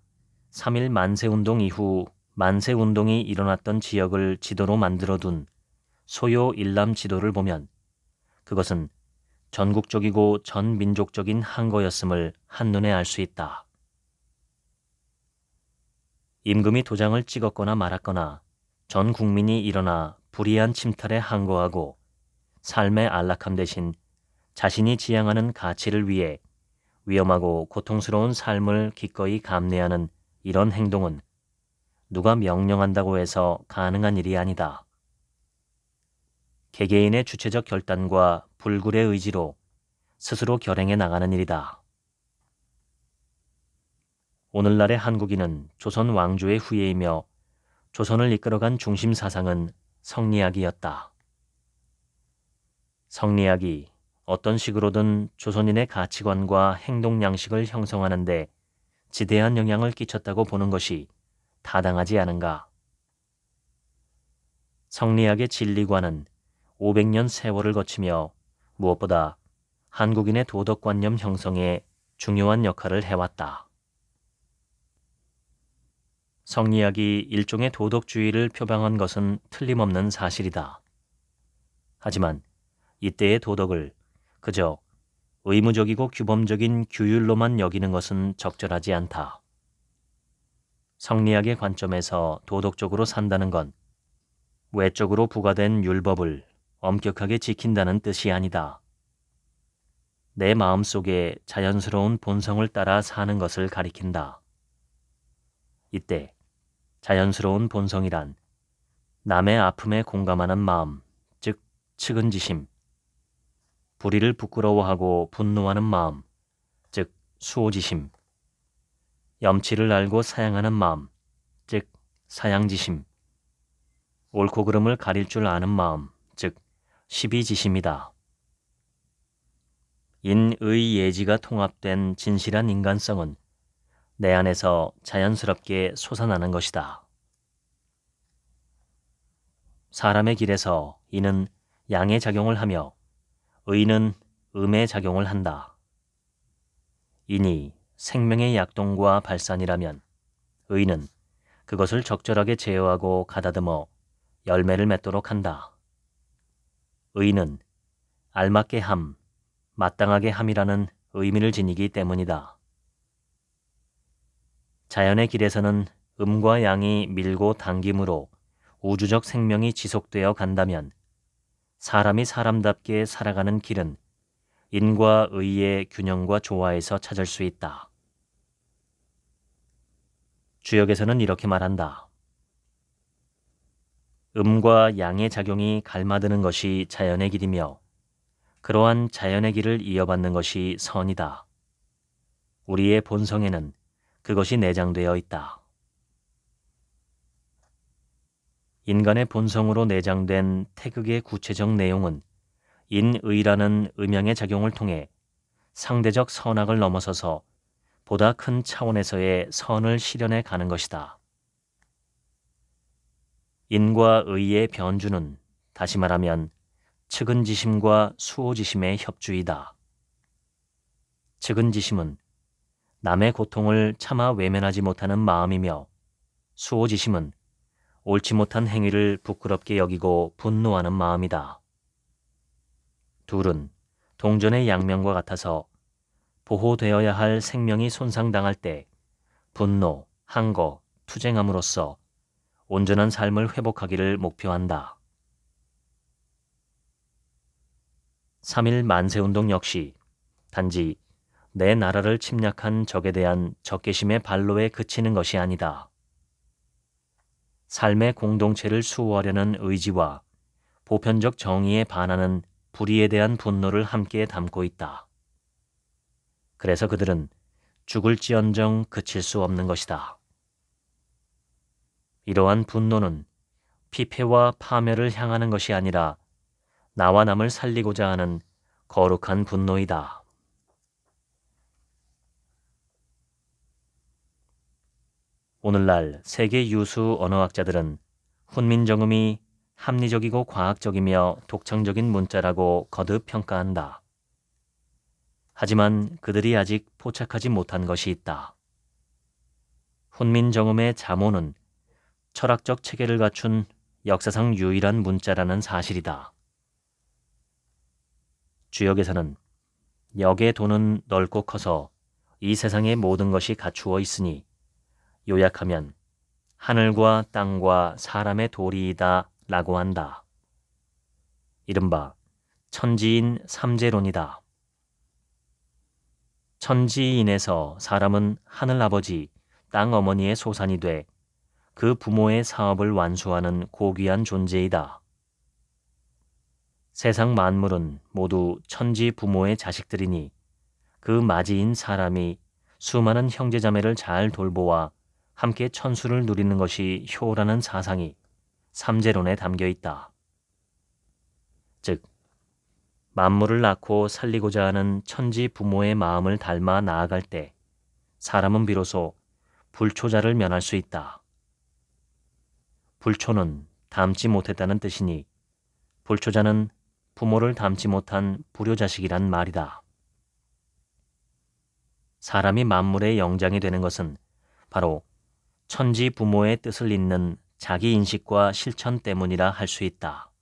[SPEAKER 1] 3.1 만세운동 이후 만세운동이 일어났던 지역을 지도로 만들어둔 소요 일람 지도를 보면 그것은 전국적이고 전민족적인 항거였음을 한눈에 알 수 있다. 임금이 도장을 찍었거나 말았거나 전 국민이 일어나 불의한 침탈에 항거하고 삶의 안락함 대신 자신이 지향하는 가치를 위해 위험하고 고통스러운 삶을 기꺼이 감내하는 이런 행동은 누가 명령한다고 해서 가능한 일이 아니다. 개개인의 주체적 결단과 불굴의 의지로 스스로 결행해 나가는 일이다. 오늘날의 한국인은 조선 왕조의 후예이며 조선을 이끌어간 중심 사상은 성리학이었다. 성리학이 어떤 식으로든 조선인의 가치관과 행동 양식을 형성하는 데 지대한 영향을 끼쳤다고 보는 것이 타당하지 않은가. 성리학의 진리관은 500년 세월을 거치며 무엇보다 한국인의 도덕관념 형성에 중요한 역할을 해왔다. 성리학이 일종의 도덕주의를 표방한 것은 틀림없는 사실이다. 하지만 이때의 도덕을 그저 의무적이고 규범적인 규율로만 여기는 것은 적절하지 않다. 성리학의 관점에서 도덕적으로 산다는 건 외적으로 부과된 율법을 엄격하게 지킨다는 뜻이 아니다. 내 마음속에 자연스러운 본성을 따라 사는 것을 가리킨다. 이때 자연스러운 본성이란 남의 아픔에 공감하는 마음, 즉 측은지심, 불의를 부끄러워하고 분노하는 마음, 즉 수호지심, 염치를 알고 사양하는 마음, 즉 사양지심, 옳고 그름을 가릴 줄 아는 마음, 즉 시비지심이다. 인의 예지가 통합된 진실한 인간성은 내 안에서 자연스럽게 솟아나는 것이다. 사람의 길에서 이는 양의 작용을 하며 의는 음의 작용을 한다. 인이 생명의 약동과 발산이라면 의는 그것을 적절하게 제어하고 가다듬어 열매를 맺도록 한다. 의는 알맞게 함, 마땅하게 함이라는 의미를 지니기 때문이다. 자연의 길에서는 음과 양이 밀고 당김으로 우주적 생명이 지속되어 간다면 사람이 사람답게 살아가는 길은 인과 의의 균형과 조화에서 찾을 수 있다. 주역에서는 이렇게 말한다. 음과 양의 작용이 갈마드는 것이 자연의 길이며 그러한 자연의 길을 이어받는 것이 선이다. 우리의 본성에는 그것이 내장되어 있다. 인간의 본성으로 내장된 태극의 구체적 내용은 인의라는 음양의 작용을 통해 상대적 선악을 넘어서서 보다 큰 차원에서의 선을 실현해 가는 것이다. 인과 의의 변주는 다시 말하면 측은지심과 수호지심의 협주이다. 측은지심은 남의 고통을 차마 외면하지 못하는 마음이며 수호지심은 옳지 못한 행위를 부끄럽게 여기고 분노하는 마음이다. 둘은 동전의 양면과 같아서 보호되어야 할 생명이 손상당할 때 분노, 항거, 투쟁함으로써 온전한 삶을 회복하기를 목표한다. 3.1 만세운동 역시 단지 내 나라를 침략한 적에 대한 적개심의 발로에 그치는 것이 아니다. 삶의 공동체를 수호하려는 의지와 보편적 정의에 반하는 불의에 대한 분노를 함께 담고 있다. 그래서 그들은 죽을지언정 그칠 수 없는 것이다. 이러한 분노는 피폐와 파멸을 향하는 것이 아니라 나와 남을 살리고자 하는 거룩한 분노이다. 오늘날 세계 유수 언어학자들은 훈민정음이 합리적이고 과학적이며 독창적인 문자라고 거듭 평가한다. 하지만 그들이 아직 포착하지 못한 것이 있다. 훈민정음의 자모는 철학적 체계를 갖춘 역사상 유일한 문자라는 사실이다. 주역에서는 역의 도는 넓고 커서 이 세상의 모든 것이 갖추어 있으니 요약하면 하늘과 땅과 사람의 도리이다 라고 한다. 이른바 천지인 삼재론이다. 천지인에서 사람은 하늘아버지, 땅어머니의 소산이 돼 그 부모의 사업을 완수하는 고귀한 존재이다. 세상 만물은 모두 천지 부모의 자식들이니 그 맞이인 사람이 수많은 형제자매를 잘 돌보아 함께 천수를 누리는 것이 효라는 사상이 삼재론에 담겨 있다. 즉, 만물을 낳고 살리고자 하는 천지 부모의 마음을 닮아 나아갈 때 사람은 비로소 불초자를 면할 수 있다. 불초는 닮지 못했다는 뜻이니 불초자는 부모를 닮지 못한 불효자식이란 말이다. 사람이 만물의 영장이 되는 것은 바로 천지 부모의 뜻을 잇는 자기 인식과 실천 때문이라 할 수 있다.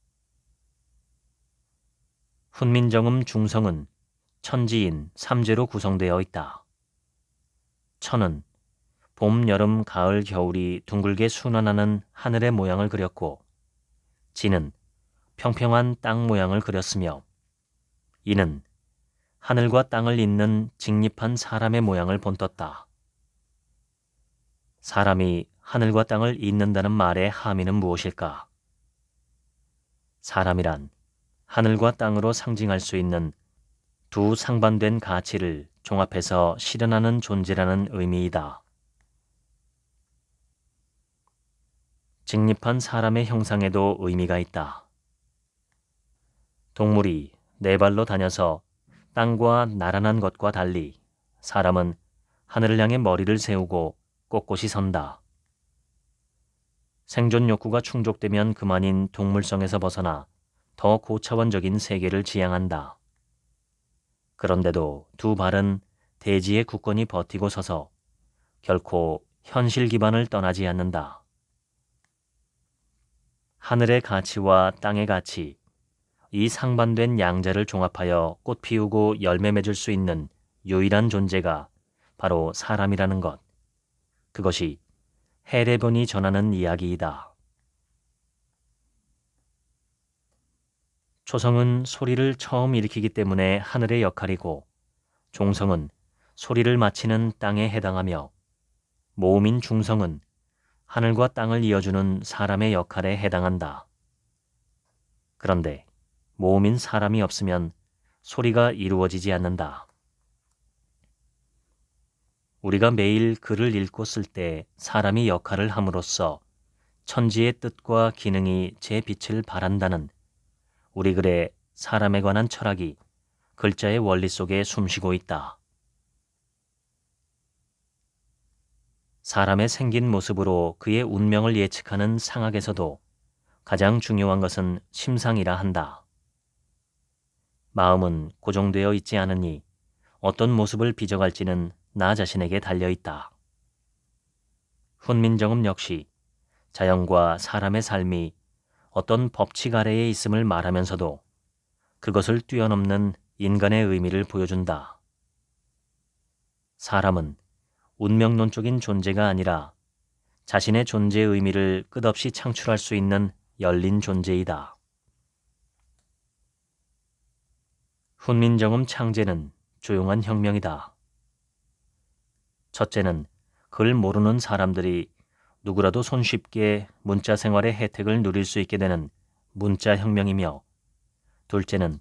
[SPEAKER 1] 훈민정음 중성은 천지인 삼재로 구성되어 있다. 천은 봄, 여름, 가을, 겨울이 둥글게 순환하는 하늘의 모양을 그렸고 지는 평평한 땅 모양을 그렸으며 이는 하늘과 땅을 잇는 직립한 사람의 모양을 본떴다. 사람이 하늘과 땅을 잇는다는 말의 함의는 무엇일까? 사람이란 하늘과 땅으로 상징할 수 있는 두 상반된 가치를 종합해서 실현하는 존재라는 의미이다. 직립한 사람의 형상에도 의미가 있다. 동물이 네 발로 다녀서 땅과 나란한 것과 달리 사람은 하늘을 향해 머리를 세우고 꼿꼿이 선다. 생존 욕구가 충족되면 그만인 동물성에서 벗어나 더 고차원적인 세계를 지향한다. 그런데도 두 발은 대지에 굳건히 버티고 서서 결코 현실 기반을 떠나지 않는다. 하늘의 가치와 땅의 가치, 이 상반된 양자를 종합하여 꽃 피우고 열매 맺을 수 있는 유일한 존재가 바로 사람이라는 것. 그것이 헤레본이 전하는 이야기이다. 초성은 소리를 처음 일으키기 때문에 하늘의 역할이고 종성은 소리를 마치는 땅에 해당하며 모음인 중성은 하늘과 땅을 이어주는 사람의 역할에 해당한다. 그런데 모음인 사람이 없으면 소리가 이루어지지 않는다. 우리가 매일 글을 읽고 쓸 때 사람이 역할을 함으로써 천지의 뜻과 기능이 제 빛을 발한다는 우리 글의 사람에 관한 철학이 글자의 원리 속에 숨쉬고 있다. 사람의 생긴 모습으로 그의 운명을 예측하는 상학에서도 가장 중요한 것은 심상이라 한다. 마음은 고정되어 있지 않으니 어떤 모습을 빚어갈지는 나 자신에게 달려있다. 훈민정음 역시 자연과 사람의 삶이 어떤 법칙 아래에 있음을 말하면서도 그것을 뛰어넘는 인간의 의미를 보여준다. 사람은 운명론적인 존재가 아니라 자신의 존재의 의미를 끝없이 창출할 수 있는 열린 존재이다. 훈민정음 창제는 조용한 혁명이다. 첫째는 글 모르는 사람들이 누구라도 손쉽게 문자 생활의 혜택을 누릴 수 있게 되는 문자 혁명이며, 둘째는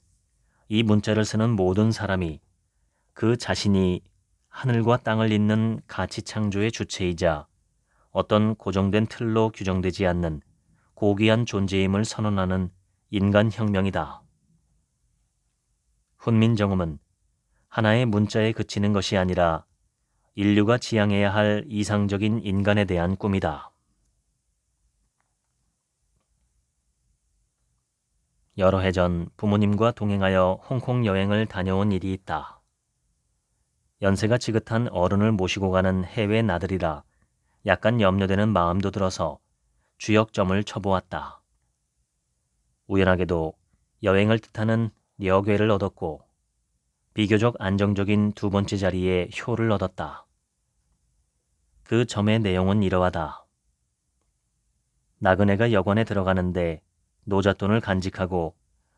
[SPEAKER 1] 이 문자를 쓰는 모든 사람이 그 자신이 하늘과 땅을 잇는 가치 창조의 주체이자 어떤 고정된 틀로 규정되지 않는 고귀한 존재임을 선언하는 인간 혁명이다. 훈민정음은 하나의 문자에 그치는 것이 아니라 인류가 지향해야 할 이상적인 인간에 대한 꿈이다. 여러 해 전 부모님과 동행하여 홍콩 여행을 다녀온 일이 있다. 연세가 지긋한 어른을 모시고 가는 해외 나들이라 약간 염려되는 마음도 들어서 주역점을 쳐보았다. 우연하게도 여행을 뜻하는 려괴를 얻었고 비교적 안정적인 두 번째 자리에 효를 얻었다. 그 점의 내용은 이러하다. 나그네가 여관에 들어가는데 노잣돈을 간직하고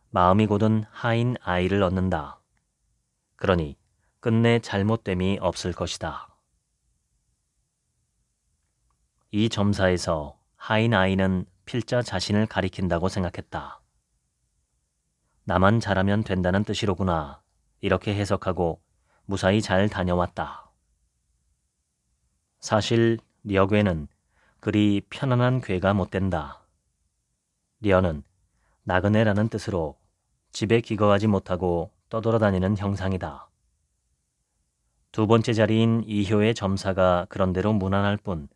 [SPEAKER 1] 마음이 고든 하인 아이를 얻는다. 그러니 끝내 잘못됨이 없을 것이다. 이 점사에서 하인 아이는 필자 자신을 가리킨다고 생각했다. 나만 잘하면 된다는 뜻이로구나. 이렇게 해석하고 무사히 잘 다녀왔다. 사실 려괴는 그리 편안한 괴가 못 된다. 려는 나그네라는 뜻으로 집에 기거하지 못하고 떠돌아다니는 형상이다. 두 번째 자리인 이효의 점사가 그런대로 무난할 뿐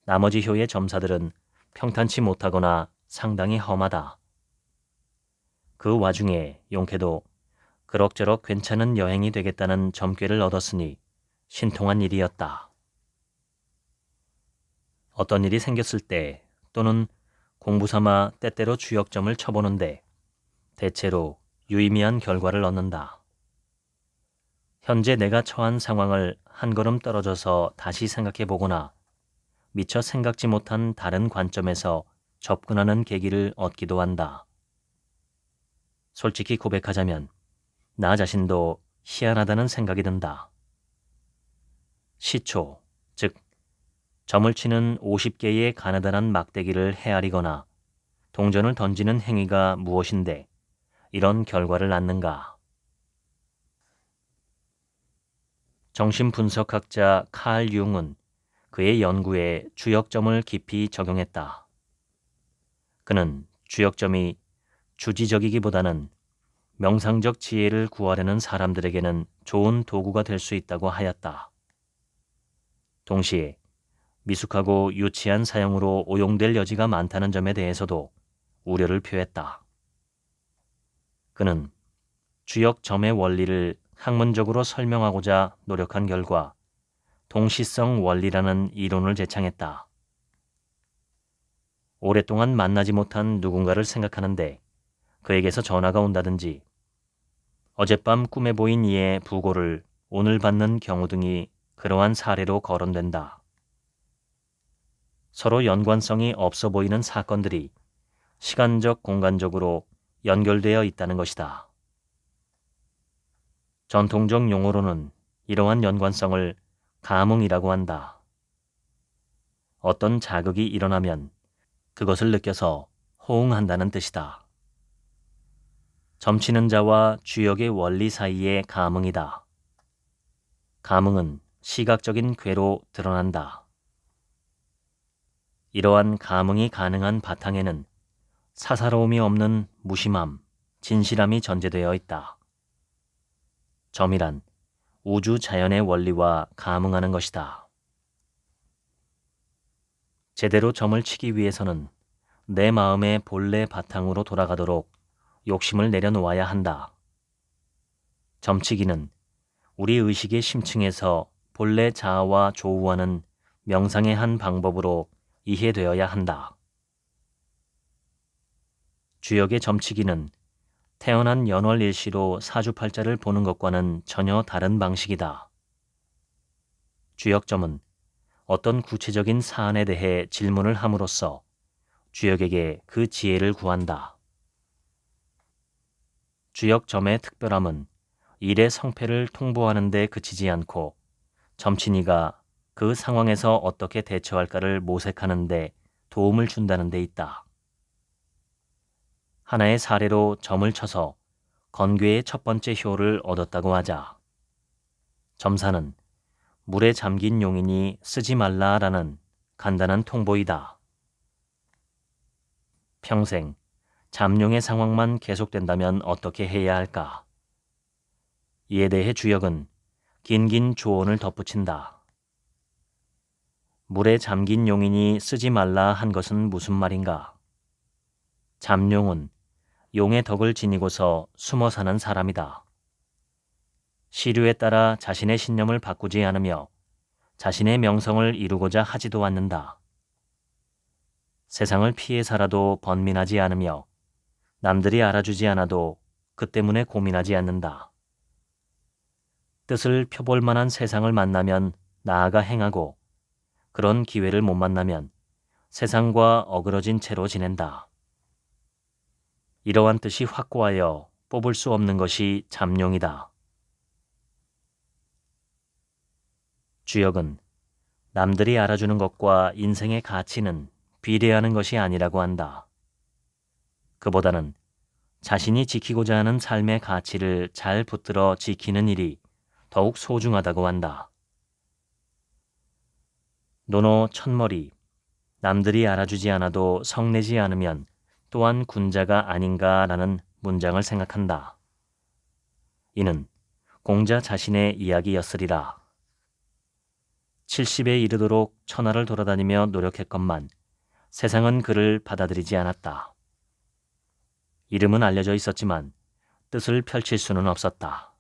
[SPEAKER 1] 나머지 효의 점사들은 평탄치 못하거나 상당히 험하다. 그 와중에 용케도 그럭저럭 괜찮은 여행이 되겠다는 점괘를 얻었으니 신통한 일이었다. 어떤 일이 생겼을 때 또는 공부 삼아 때때로 주역점을 쳐보는데 대체로 유의미한 결과를 얻는다. 현재 내가 처한 상황을 한 걸음 떨어져서 다시 생각해 보거나 미처 생각지 못한 다른 관점에서 접근하는 계기를 얻기도 한다. 솔직히 고백하자면 나 자신도 희한하다는 생각이 든다. 시초, 즉 점을 치는 50개의 가느다란 막대기를 헤아리거나 동전을 던지는 행위가 무엇인데 이런 결과를 낳는가? 정신분석학자 칼 융은 그의 연구에 주역점을 깊이 적용했다. 그는 주역점이 주지적이기보다는 명상적 지혜를 구하려는 사람들에게는 좋은 도구가 될 수 있다고 하였다. 동시에 미숙하고 유치한 사용으로 오용될 여지가 많다는 점에 대해서도 우려를 표했다. 그는 주역점의 원리를 학문적으로 설명하고자 노력한 결과 동시성 원리라는 이론을 제창했다. 오랫동안 만나지 못한 누군가를 생각하는데 그에게서 전화가 온다든지 어젯밤 꿈에 보인 이의 부고를 오늘 받는 경우 등이 그러한 사례로 거론된다. 서로 연관성이 없어 보이는 사건들이 시간적 공간적으로 연결되어 있다는 것이다. 전통적 용어로는 이러한 연관성을 감흥이라고 한다. 어떤 자극이 일어나면 그것을 느껴서 호응한다는 뜻이다. 점치는 자와 주역의 원리 사이의 감응이다. 감응은 시각적인 괴로 드러난다. 이러한 감응이 가능한 바탕에는 사사로움이 없는 무심함, 진실함이 전제되어 있다. 점이란 우주 자연의 원리와 감응하는 것이다. 제대로 점을 치기 위해서는 내 마음의 본래 바탕으로 돌아가도록 욕심을 내려놓아야 한다. 점치기는 우리 의식의 심층에서 본래 자아와 조우하는 명상의 한 방법으로 이해되어야 한다. 주역의 점치기는 태어난 연월일시로 사주팔자를 보는 것과는 전혀 다른 방식이다. 주역점은 어떤 구체적인 사안에 대해 질문을 함으로써 주역에게 그 지혜를 구한다. 주역점의 특별함은 일의 성패를 통보하는 데 그치지 않고 점치니가 그 상황에서 어떻게 대처할까를 모색하는 데 도움을 준다는 데 있다. 하나의 사례로 점을 쳐서 건괴의 첫 번째 효를 얻었다고 하자. 점사는 물에 잠긴 용인이 쓰지 말라라는 간단한 통보이다. 평생 잠룡의 상황만 계속된다면 어떻게 해야 할까? 이에 대해 주역은 긴긴 조언을 덧붙인다. 물에 잠긴 용인이 쓰지 말라 한 것은 무슨 말인가? 잠룡은 용의 덕을 지니고서 숨어 사는 사람이다. 시류에 따라 자신의 신념을 바꾸지 않으며 자신의 명성을 이루고자 하지도 않는다. 세상을 피해 살아도 번민하지 않으며 남들이 알아주지 않아도 그 때문에 고민하지 않는다. 뜻을 펴볼 만한 세상을 만나면 나아가 행하고 그런 기회를 못 만나면 세상과 어그러진 채로 지낸다. 이러한 뜻이 확고하여 뽑을 수 없는 것이 잠룡이다. 주역은 남들이 알아주는 것과 인생의 가치는 비례하는 것이 아니라고 한다. 그보다는 자신이 지키고자 하는 삶의 가치를 잘 붙들어 지키는 일이 더욱 소중하다고 한다. 논어 첫머리, 남들이 알아주지 않아도 성내지 않으면 또한 군자가 아닌가라는 문장을 생각한다. 이는 공자 자신의 이야기였으리라. 70에 이르도록 천하를 돌아다니며 노력했건만 세상은 그를 받아들이지 않았다. 이름은 알려져 있었지만 뜻을 펼칠 수는 없었다.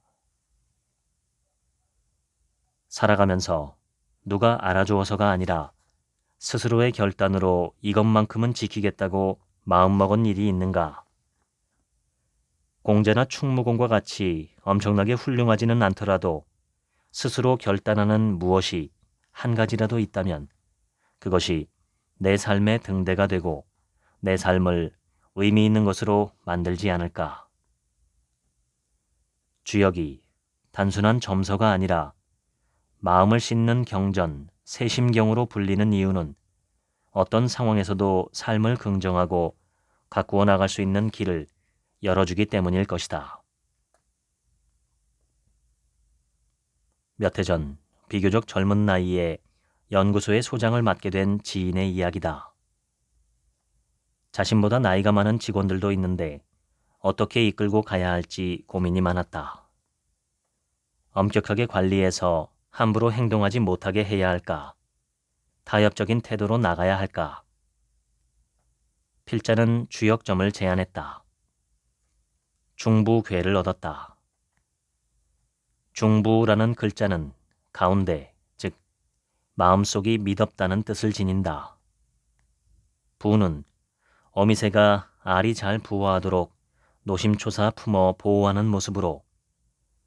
[SPEAKER 1] 살아가면서 누가 알아주어서가 아니라 스스로의 결단으로 이것만큼은 지키겠다고 마음먹은 일이 있는가? 공자나 충무공과 같이 엄청나게 훌륭하지는 않더라도 스스로 결단하는 무엇이 한 가지라도 있다면 그것이 내 삶의 등대가 되고 내 삶을 의미 있는 것으로 만들지 않을까. 주역이 단순한 점서가 아니라 마음을 씻는 경전, 세심경으로 불리는 이유는 어떤 상황에서도 삶을 긍정하고 가꾸어 나갈 수 있는 길을 열어주기 때문일 것이다. 몇 해 전 비교적 젊은 나이에 연구소의 소장을 맡게 된 지인의 이야기다. 자신보다 나이가 많은 직원들도 있는데 어떻게 이끌고 가야 할지 고민이 많았다. 엄격하게 관리해서 함부로 행동하지 못하게 해야 할까? 타협적인 태도로 나가야 할까? 필자는 주역점을 제안했다. 중부괴를 얻었다. 중부라는 글자는 가운데, 즉 마음속이 미덥다는 뜻을 지닌다. 부는 어미새가 알이 잘 부화하도록 노심초사 품어 보호하는 모습으로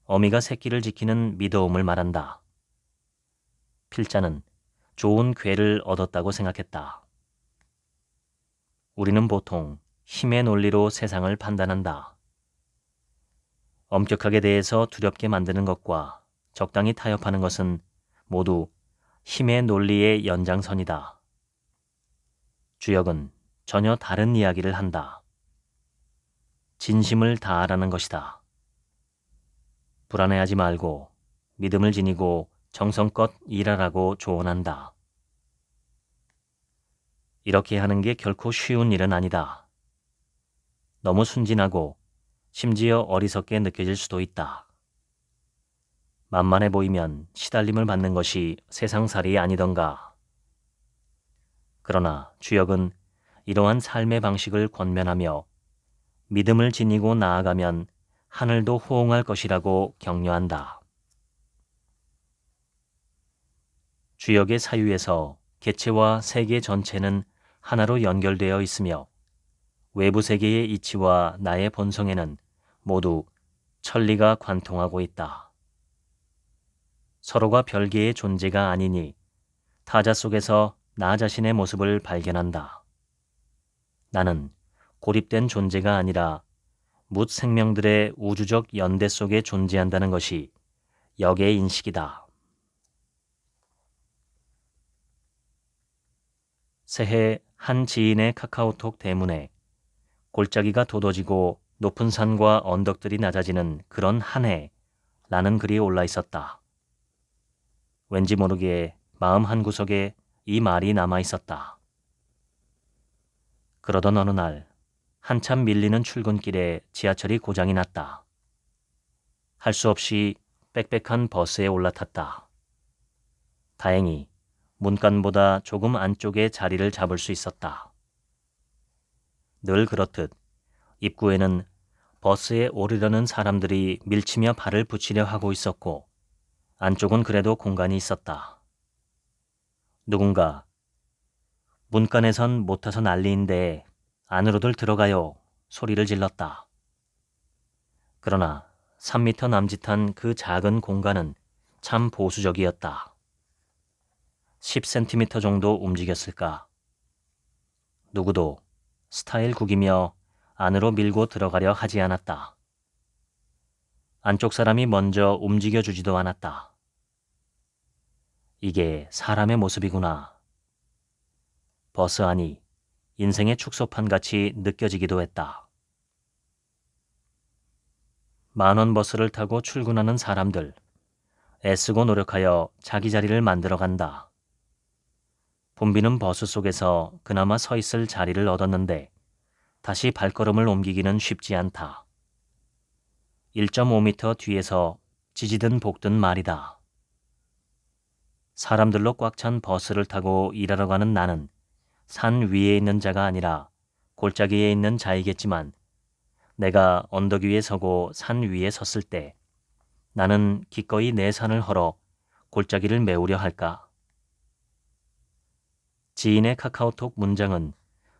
[SPEAKER 1] 어미가 새끼를 지키는 미더움을 말한다. 필자는 좋은 괴를 얻었다고 생각했다. 우리는 보통 힘의 논리로 세상을 판단한다. 엄격하게 대해서 두렵게 만드는 것과 적당히 타협하는 것은 모두 힘의 논리의 연장선이다. 주역은 전혀 다른 이야기를 한다. 진심을 다하라는 것이다. 불안해하지 말고 믿음을 지니고 정성껏 일하라고 조언한다. 이렇게 하는 게 결코 쉬운 일은 아니다. 너무 순진하고 심지어 어리석게 느껴질 수도 있다. 만만해 보이면 시달림을 받는 것이 세상살이 아니던가. 그러나 주역은 이러한 삶의 방식을 권면하며 믿음을 지니고 나아가면 하늘도 호응할 것이라고 격려한다. 주역의 사유에서 개체와 세계 전체는 하나로 연결되어 있으며 외부 세계의 이치와 나의 본성에는 모두 천리가 관통하고 있다. 서로가 별개의 존재가 아니니 타자 속에서 나 자신의 모습을 발견한다. 나는 고립된 존재가 아니라 뭇 생명들의 우주적 연대 속에 존재한다는 것이 역의 인식이다. 새해 한 지인의 카카오톡 대문에 골짜기가 도도지고 높은 산과 언덕들이 낮아지는 그런 한 해라는 글이 올라 있었다. 왠지 모르게 마음 한구석에 이 말이 남아 있었다. 그러던 어느 날 한참 밀리는 출근길에 지하철이 고장이 났다. 할 수 없이 빽빽한 버스에 올라탔다. 다행히 문간보다 조금 안쪽에 자리를 잡을 수 있었다. 늘 그렇듯 입구에는 버스에 오르려는 사람들이 밀치며 발을 붙이려 하고 있었고 안쪽은 그래도 공간이 있었다. 누군가 문간에선 못 타서 난리인데 안으로들 들어가요 소리를 질렀다. 그러나 3미터 남짓한 그 작은 공간은 참 보수적이었다. 10cm 정도 움직였을까. 누구도 스타일 구기며 안으로 밀고 들어가려 하지 않았다. 안쪽 사람이 먼저 움직여주지도 않았다. 이게 사람의 모습이구나. 버스 안이 인생의 축소판같이 느껴지기도 했다. 10,000원 버스를 타고 출근하는 사람들, 애쓰고 노력하여 자기 자리를 만들어 간다. 붐비는 버스 속에서 그나마 서 있을 자리를 얻었는데 다시 발걸음을 옮기기는 쉽지 않다. 1.5m 뒤에서 지지든 볶든 말이다. 사람들로 꽉 찬 버스를 타고 일하러 가는 나는 산 위에 있는 자가 아니라 골짜기에 있는 자이겠지만 내가 언덕 위에 서고 산 위에 섰을 때 나는 기꺼이 내 산을 헐어 골짜기를 메우려 할까? 지인의 카카오톡 문장은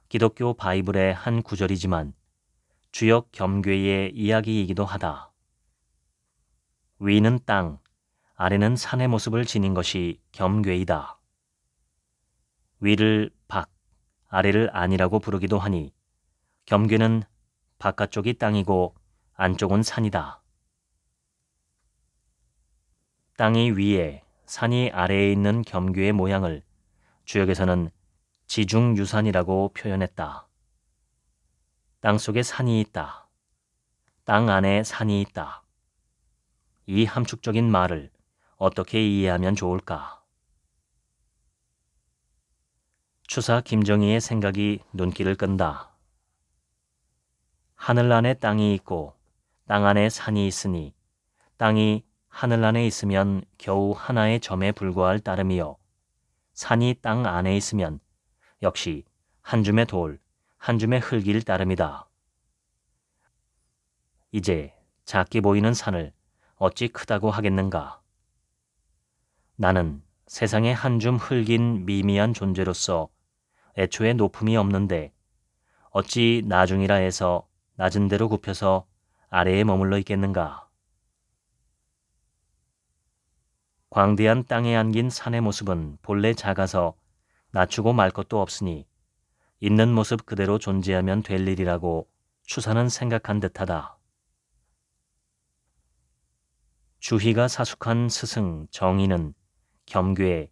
[SPEAKER 1] 기독교 바이블의 한 구절이지만 주역 겸괴의 이야기이기도 하다. 위는 땅, 아래는 산의 모습을 지닌 것이 겸괴이다. 위를 밖, 아래를 안이라고 부르기도 하니 겸괴는 바깥쪽이 땅이고 안쪽은 산이다. 땅이 위에, 산이 아래에 있는 겸괴의 모양을 주역에서는 지중유산이라고 표현했다. 땅 속에 산이 있다. 땅 안에 산이 있다. 이 함축적인 말을 어떻게 이해하면 좋을까? 추사 김정희의 생각이 눈길을 끈다. 하늘 안에 땅이 있고 땅 안에 산이 있으니 땅이 하늘 안에 있으면 겨우 하나의 점에 불과할 따름이요. 산이 땅 안에 있으면 역시 한 줌의 돌, 한 줌의 흙일 따름이다. 이제 작게 보이는 산을 어찌 크다고 하겠는가? 나는 세상의 한 줌 흙인 미미한 존재로서 애초에 높음이 없는데 어찌 나중이라 해서 낮은 데로 굽혀서 아래에 머물러 있겠는가? 광대한 땅에 안긴 산의 모습은 본래 작아서 낮추고 말 것도 없으니 있는 모습 그대로 존재하면 될 일이라고 추사는 생각한 듯하다. 주희가 사숙한 스승 정의는 겸괴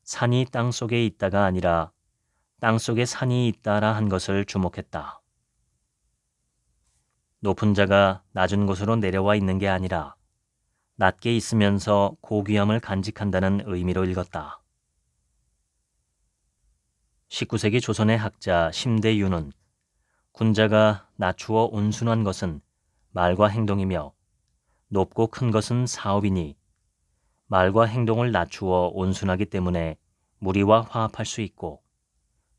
[SPEAKER 1] 산이 땅 속에 있다가 아니라 땅속에 산이 있다라 한 것을 주목했다. 높은 자가 낮은 곳으로 내려와 있는 게 아니라 낮게 있으면서 고귀함을 간직한다는 의미로 읽었다. 19세기 조선의 학자 심대윤은 군자가 낮추어 온순한 것은 말과 행동이며 높고 큰 것은 사업이니 말과 행동을 낮추어 온순하기 때문에 무리와 화합할 수 있고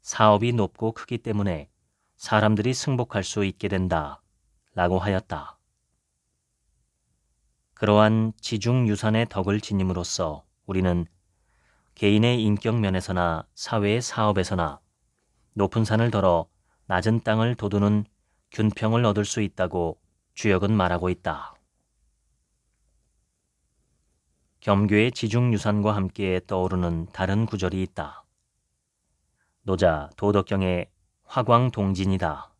[SPEAKER 1] 사업이 높고 크기 때문에 사람들이 승복할 수 있게 된다 라고 하였다. 그러한 지중유산의 덕을 지님으로써 우리는 개인의 인격 면에서나 사회의 사업에서나 높은 산을 덜어 낮은 땅을 돋우는 균평을 얻을 수 있다고 주역은 말하고 있다. 겸교의 지중유산과 함께 떠오르는 다른 구절이 있다. 노자 도덕경의 화광동진이다.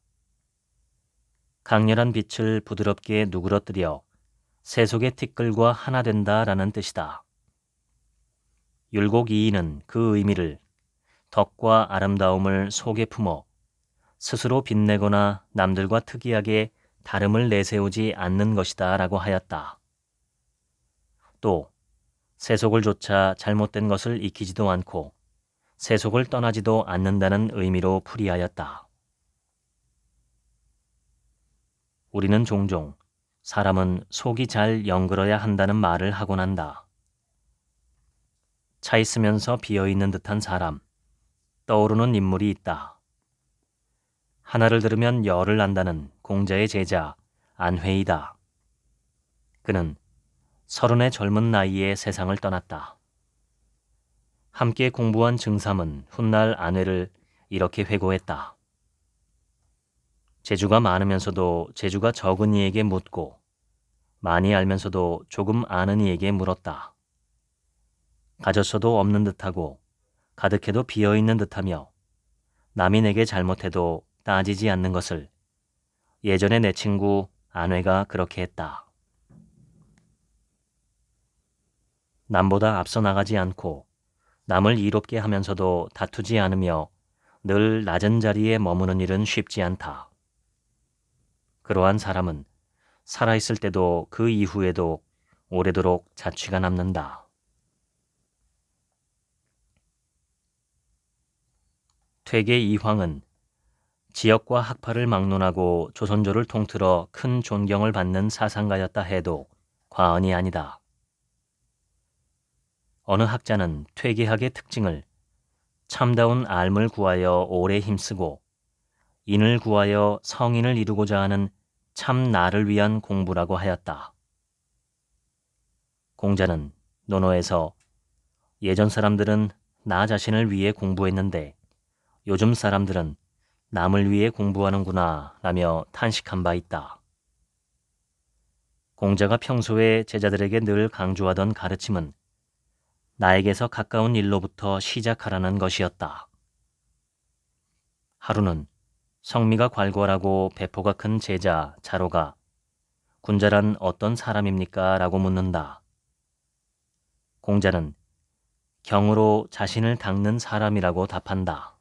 [SPEAKER 1] 강렬한 빛을 부드럽게 누그러뜨려 세속의 티끌과 하나 된다라는 뜻이다. 율곡이인은 그 의미를 덕과 아름다움을 속에 품어 스스로 빛내거나 남들과 특이하게 다름을 내세우지 않는 것이다 라고 하였다. 또 세속을 좇아 잘못된 것을 익히지도 않고 세속을 떠나지도 않는다는 의미로 풀이하였다. 우리는 종종 사람은 속이 잘 영글어야 한다는 말을 하곤 한다. 차 있으면서 비어있는 듯한 사람, 떠오르는 인물이 있다. 하나를 들으면 열을 난다는 공자의 제자 안회이다. 그는 30의 젊은 나이에 세상을 떠났다. 함께 공부한 증삼은 훗날 안회를 이렇게 회고했다. 재주가 많으면서도 재주가 적은 이에게 묻고 많이 알면서도 조금 아는 이에게 물었다. 가졌어도 없는 듯하고 가득해도 비어있는 듯하며 남이 내게 잘못해도 따지지 않는 것을 예전에 내 친구 안회가 그렇게 했다. 남보다 앞서 나가지 않고 남을 이롭게 하면서도 다투지 않으며 늘 낮은 자리에 머무는 일은 쉽지 않다. 그러한 사람은 살아있을 때도 그 이후에도 오래도록 자취가 남는다. 퇴계 이황은 지역과 학파를 막론하고 조선조를 통틀어 큰 존경을 받는 사상가였다 해도 과언이 아니다. 어느 학자는 퇴계학의 특징을 참다운 삶을 구하여 오래 힘쓰고 인을 구하여 성인을 이루고자 하는 참 나를 위한 공부라고 하였다. 공자는 논어에서 예전 사람들은 나 자신을 위해 공부했는데 요즘 사람들은 남을 위해 공부하는구나 라며 탄식한 바 있다. 공자가 평소에 제자들에게 늘 강조하던 가르침은 나에게서 가까운 일로부터 시작하라는 것이었다. 하루는 성미가 괄괄하고 배포가 큰 제자 자로가 군자란 어떤 사람입니까? 라고 묻는다. 공자는 경으로 자신을 닦는 사람이라고 답한다.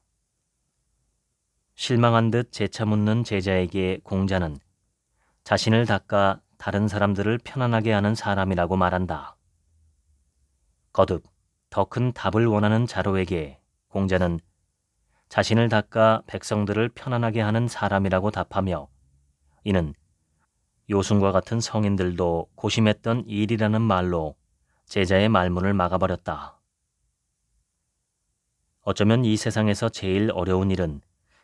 [SPEAKER 1] 실망한 듯 재차 묻는 제자에게 공자는 자신을 닦아 다른 사람들을 편안하게 하는 사람이라고 말한다. 거듭 더 큰 답을 원하는 자로에게 공자는 자신을 닦아 백성들을 편안하게 하는 사람이라고 답하며 이는 요순과 같은 성인들도 고심했던 일이라는 말로 제자의 말문을 막아버렸다. 어쩌면 이 세상에서 제일 어려운 일은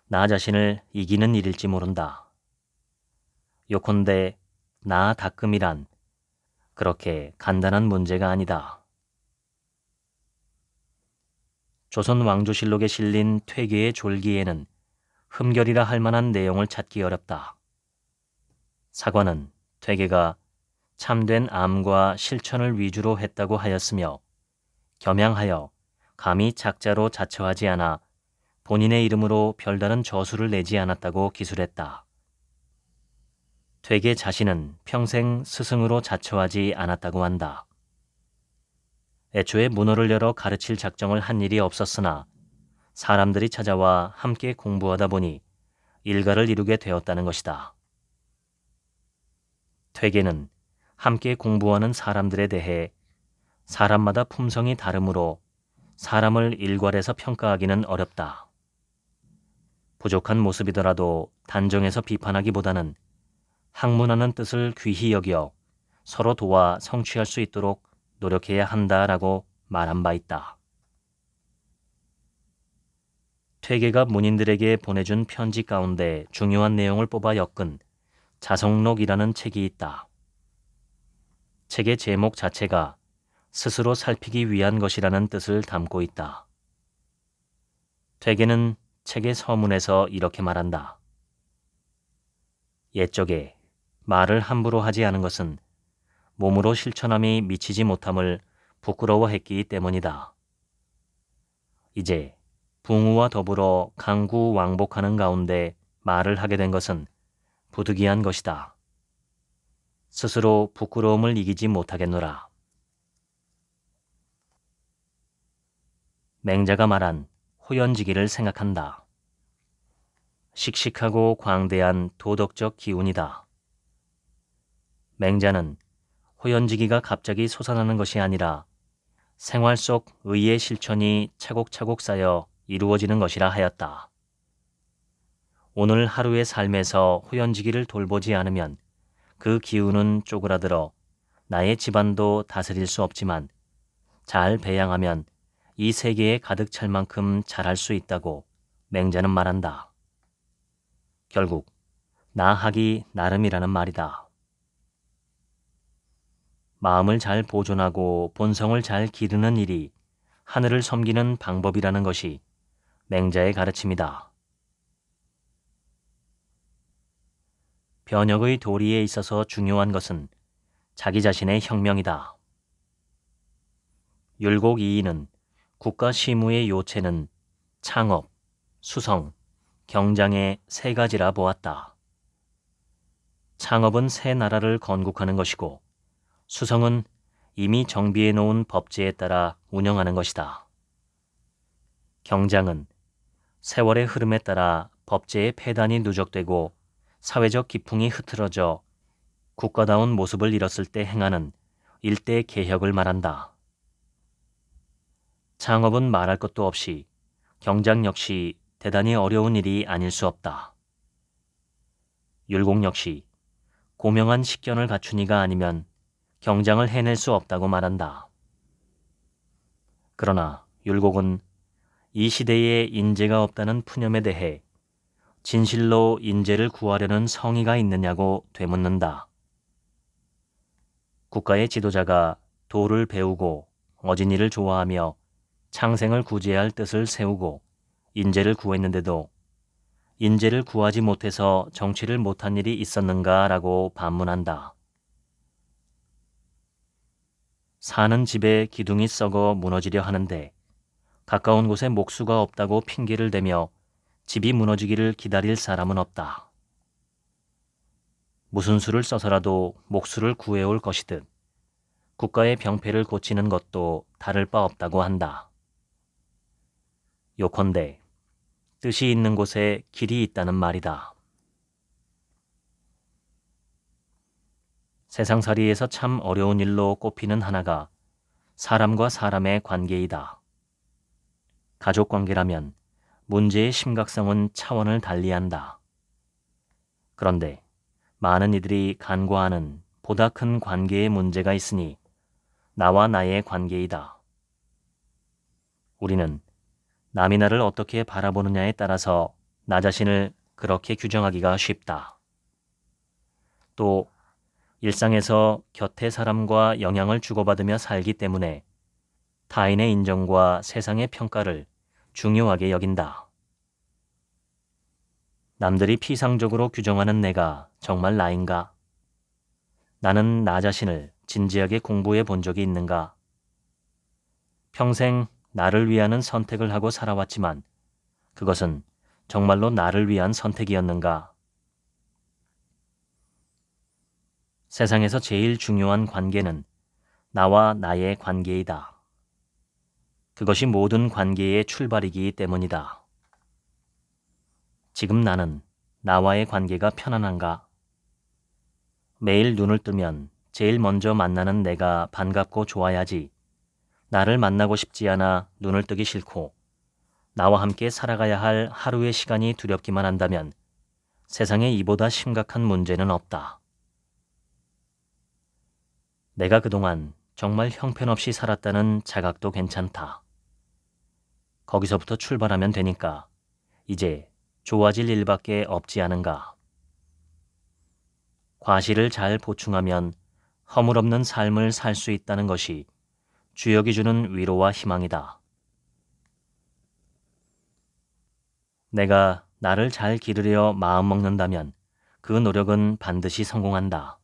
[SPEAKER 1] 나 자신을 이기는 일일지 모른다. 요컨대 나 닦음이란 그렇게 간단한 문제가 아니다. 조선 왕조실록에 실린 퇴계의 졸기에는 흠결이라 할 만한 내용을 찾기 어렵다. 사관은 퇴계가 참된 암과 실천을 위주로 했다고 하였으며 겸양하여 감히 작자로 자처하지 않아 본인의 이름으로 별다른 저수를 내지 않았다고 기술했다. 퇴계 자신은 평생 스승으로 자처하지 않았다고 한다. 애초에 문호를 열어 가르칠 작정을 한 일이 없었으나 사람들이 찾아와 함께 공부하다 보니 일가를 이루게 되었다는 것이다. 퇴계는 함께 공부하는 사람들에 대해 사람마다 품성이 다르므로 사람을 일괄해서 평가하기는 어렵다. 부족한 모습이더라도 단정해서 비판하기보다는 학문하는 뜻을 귀히 여겨 서로 도와 성취할 수 있도록 노력해야 한다라고 말한 바 있다. 퇴계가 문인들에게 보내준 편지 가운데 중요한 내용을 뽑아 엮은 자성록이라는 책이 있다. 책의 제목 자체가 스스로 살피기 위한 것이라는 뜻을 담고 있다. 퇴계는 책의 서문에서 이렇게 말한다. 옛적에 말을 함부로 하지 않은 것은 몸으로 실천함이 미치지 못함을 부끄러워했기 때문이다. 이제 붕우와 더불어 강구왕복하는 가운데 말을 하게 된 것은 부득이한 것이다. 스스로 부끄러움을 이기지 못하겠노라. 맹자가 말한 호연지기를 생각한다. 씩씩하고 광대한 도덕적 기운이다. 맹자는 호연지기가 갑자기 솟아나는 것이 아니라 생활 속 의의 실천이 차곡차곡 쌓여 이루어지는 것이라 하였다. 오늘 하루의 삶에서 호연지기를 돌보지 않으면 그 기운은 쪼그라들어 나의 집안도 다스릴 수 없지만 잘 배양하면 이 세계에 가득 찰 만큼 잘할 수 있다고 맹자는 말한다. 결국 나 하기 나름이라는 말이다. 마음을 잘 보존하고 본성을 잘 기르는 일이 하늘을 섬기는 방법이라는 것이 맹자의 가르침이다. 변혁의 도리에 있어서 중요한 것은 자기 자신의 혁명이다. 율곡 이이는 국가 시무의 요체는 창업, 수성, 경장의 세 가지라 보았다. 창업은 새 나라를 건국하는 것이고 수성은 이미 정비해 놓은 법제에 따라 운영하는 것이다. 경장은 세월의 흐름에 따라 법제의 폐단이 누적되고 사회적 기풍이 흐트러져 국가다운 모습을 잃었을 때 행하는 일대 개혁을 말한다. 창업은 말할 것도 없이 경장 역시 대단히 어려운 일이 아닐 수 없다. 율곡 역시 고명한 식견을 갖춘 이가 아니면 경장을 해낼 수 없다고 말한다. 그러나 율곡은 이 시대에 인재가 없다는 푸념에 대해 진실로 인재를 구하려는 성의가 있느냐고 되묻는다. 국가의 지도자가 도를 배우고 어진이를 좋아하며 창생을 구제할 뜻을 세우고 인재를 구했는데도 인재를 구하지 못해서 정치를 못한 일이 있었는가라고 반문한다. 사는 집에 기둥이 썩어 무너지려 하는데 가까운 곳에 목수가 없다고 핑계를 대며 집이 무너지기를 기다릴 사람은 없다. 무슨 수를 써서라도 목수를 구해올 것이듯 국가의 병폐를 고치는 것도 다를 바 없다고 한다. 요컨대 뜻이 있는 곳에 길이 있다는 말이다. 세상살이에서 참 어려운 일로 꼽히는 하나가 사람과 사람의 관계이다. 가족관계라면 문제의 심각성은 차원을 달리한다. 그런데 많은 이들이 간과하는 보다 큰 관계의 문제가 있으니 나와 나의 관계이다. 우리는 남이 나를 어떻게 바라보느냐에 따라서 나 자신을 그렇게 규정하기가 쉽다. 또 일상에서 곁의 사람과 영향을 주고받으며 살기 때문에 타인의 인정과 세상의 평가를 중요하게 여긴다. 남들이 피상적으로 규정하는 내가 정말 나인가? 나는 나 자신을 진지하게 공부해 본 적이 있는가? 평생 나를 위하는 선택을 하고 살아왔지만 그것은 정말로 나를 위한 선택이었는가? 세상에서 제일 중요한 관계는 나와 나의 관계이다. 그것이 모든 관계의 출발이기 때문이다. 지금 나는 나와의 관계가 편안한가? 매일 눈을 뜨면 제일 먼저 만나는 내가 반갑고 좋아야지. 나를 만나고 싶지 않아 눈을 뜨기 싫고 나와 함께 살아가야 할 하루의 시간이 두렵기만 한다면 세상에 이보다 심각한 문제는 없다. 내가 그동안 정말 형편없이 살았다는 자각도 괜찮다. 거기서부터 출발하면 되니까 이제 좋아질 일밖에 없지 않은가. 과실을 잘 보충하면 허물없는 삶을 살 수 있다는 것이 주역이 주는 위로와 희망이다. 내가 나를 잘 기르려 마음먹는다면 그 노력은 반드시 성공한다.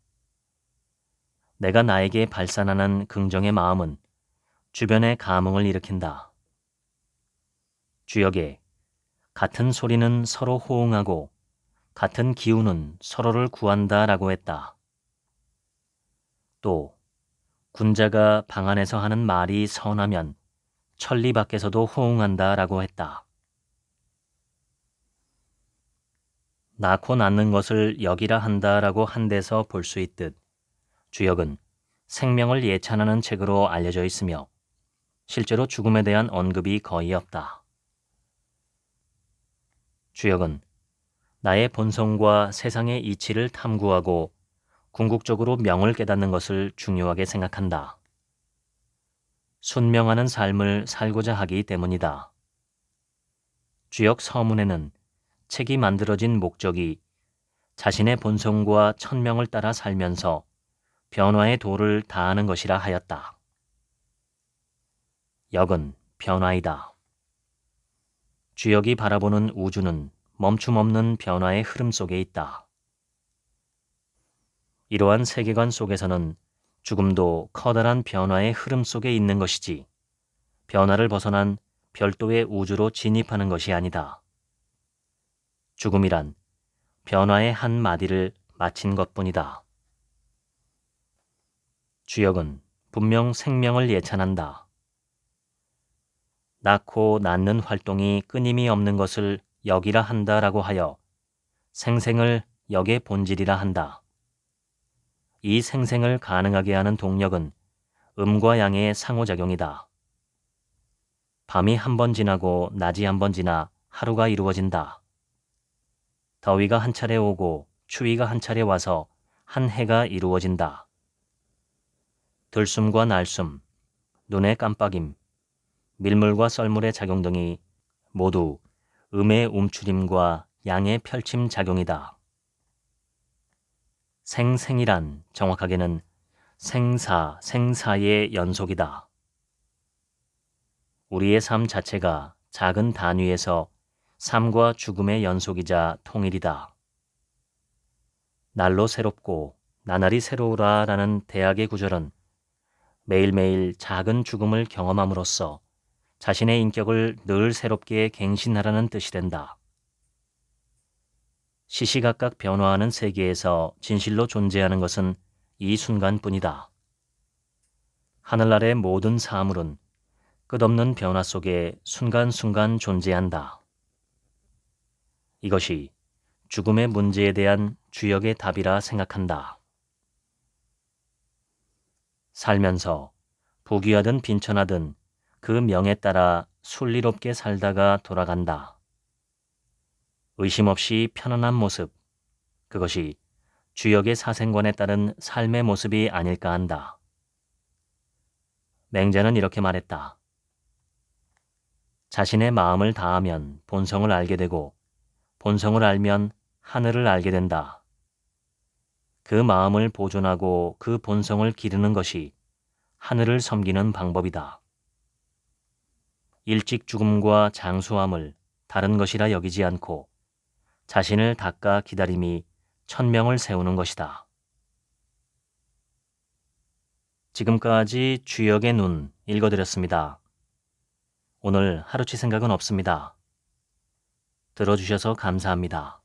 [SPEAKER 1] 내가 나에게 발산하는 긍정의 마음은 주변에 감흥을 일으킨다. 주역에 같은 소리는 서로 호응하고 같은 기운은 서로를 구한다라고 했다. 또 군자가 방 안에서 하는 말이 선하면 천리 밖에서도 호응한다라고 했다. 낳고 낳는 것을 역이라 한다라고 한 데서 볼 수 있듯 주역은 생명을 예찬하는 책으로 알려져 있으며 실제로 죽음에 대한 언급이 거의 없다. 주역은 나의 본성과 세상의 이치를 탐구하고 궁극적으로 명을 깨닫는 것을 중요하게 생각한다. 순명하는 삶을 살고자 하기 때문이다. 주역 서문에는 책이 만들어진 목적이 자신의 본성과 천명을 따라 살면서 변화의 도를 다하는 것이라 하였다. 역은 변화이다. 주역이 바라보는 우주는 멈춤 없는 변화의 흐름 속에 있다. 이러한 세계관 속에서는 죽음도 커다란 변화의 흐름 속에 있는 것이지 변화를 벗어난 별도의 우주로 진입하는 것이 아니다. 죽음이란 변화의 한 마디를 마친 것뿐이다. 주역은 분명 생명을 예찬한다. 낳고 낳는 활동이 끊임이 없는 것을 역이라 한다라고 하여 생생을 역의 본질이라 한다. 이 생생을 가능하게 하는 동력은 음과 양의 상호작용이다. 밤이 한 번 지나고 낮이 한 번 지나 하루가 이루어진다. 더위가 한 차례 오고 추위가 한 차례 와서 한 해가 이루어진다. 들숨과 날숨, 눈의 깜빡임, 밀물과 썰물의 작용 등이 모두 음의 움츠림과 양의 펼침 작용이다. 생생이란 정확하게는 생사, 생사의 연속이다. 우리의 삶 자체가 작은 단위에서 삶과 죽음의 연속이자 통일이다. 날로 새롭고 나날이 새로우라 라는 대학의 구절은 매일매일 작은 죽음을 경험함으로써 자신의 인격을 늘 새롭게 갱신하라는 뜻이 된다. 시시각각 변화하는 세계에서 진실로 존재하는 것은 이 순간뿐이다. 하늘 아래 모든 사물은 끝없는 변화 속에 순간순간 존재한다. 이것이 죽음의 문제에 대한 주역의 답이라 생각한다. 살면서 부귀하든 빈천하든 그 명에 따라 순리롭게 살다가 돌아간다. 의심 없이 편안한 모습, 그것이 주역의 사생관에 따른 삶의 모습이 아닐까 한다. 맹자는 이렇게 말했다. 자신의 마음을 다하면 본성을 알게 되고 본성을 알면 하늘을 알게 된다. 그 마음을 보존하고 그 본성을 기르는 것이 하늘을 섬기는 방법이다. 일찍 죽음과 장수함을 다른 것이라 여기지 않고 자신을 닦아 기다림이 천명을 세우는 것이다. 지금까지 주역의 눈 읽어드렸습니다. 오늘 하루치 생각은 없습니다. 들어주셔서 감사합니다.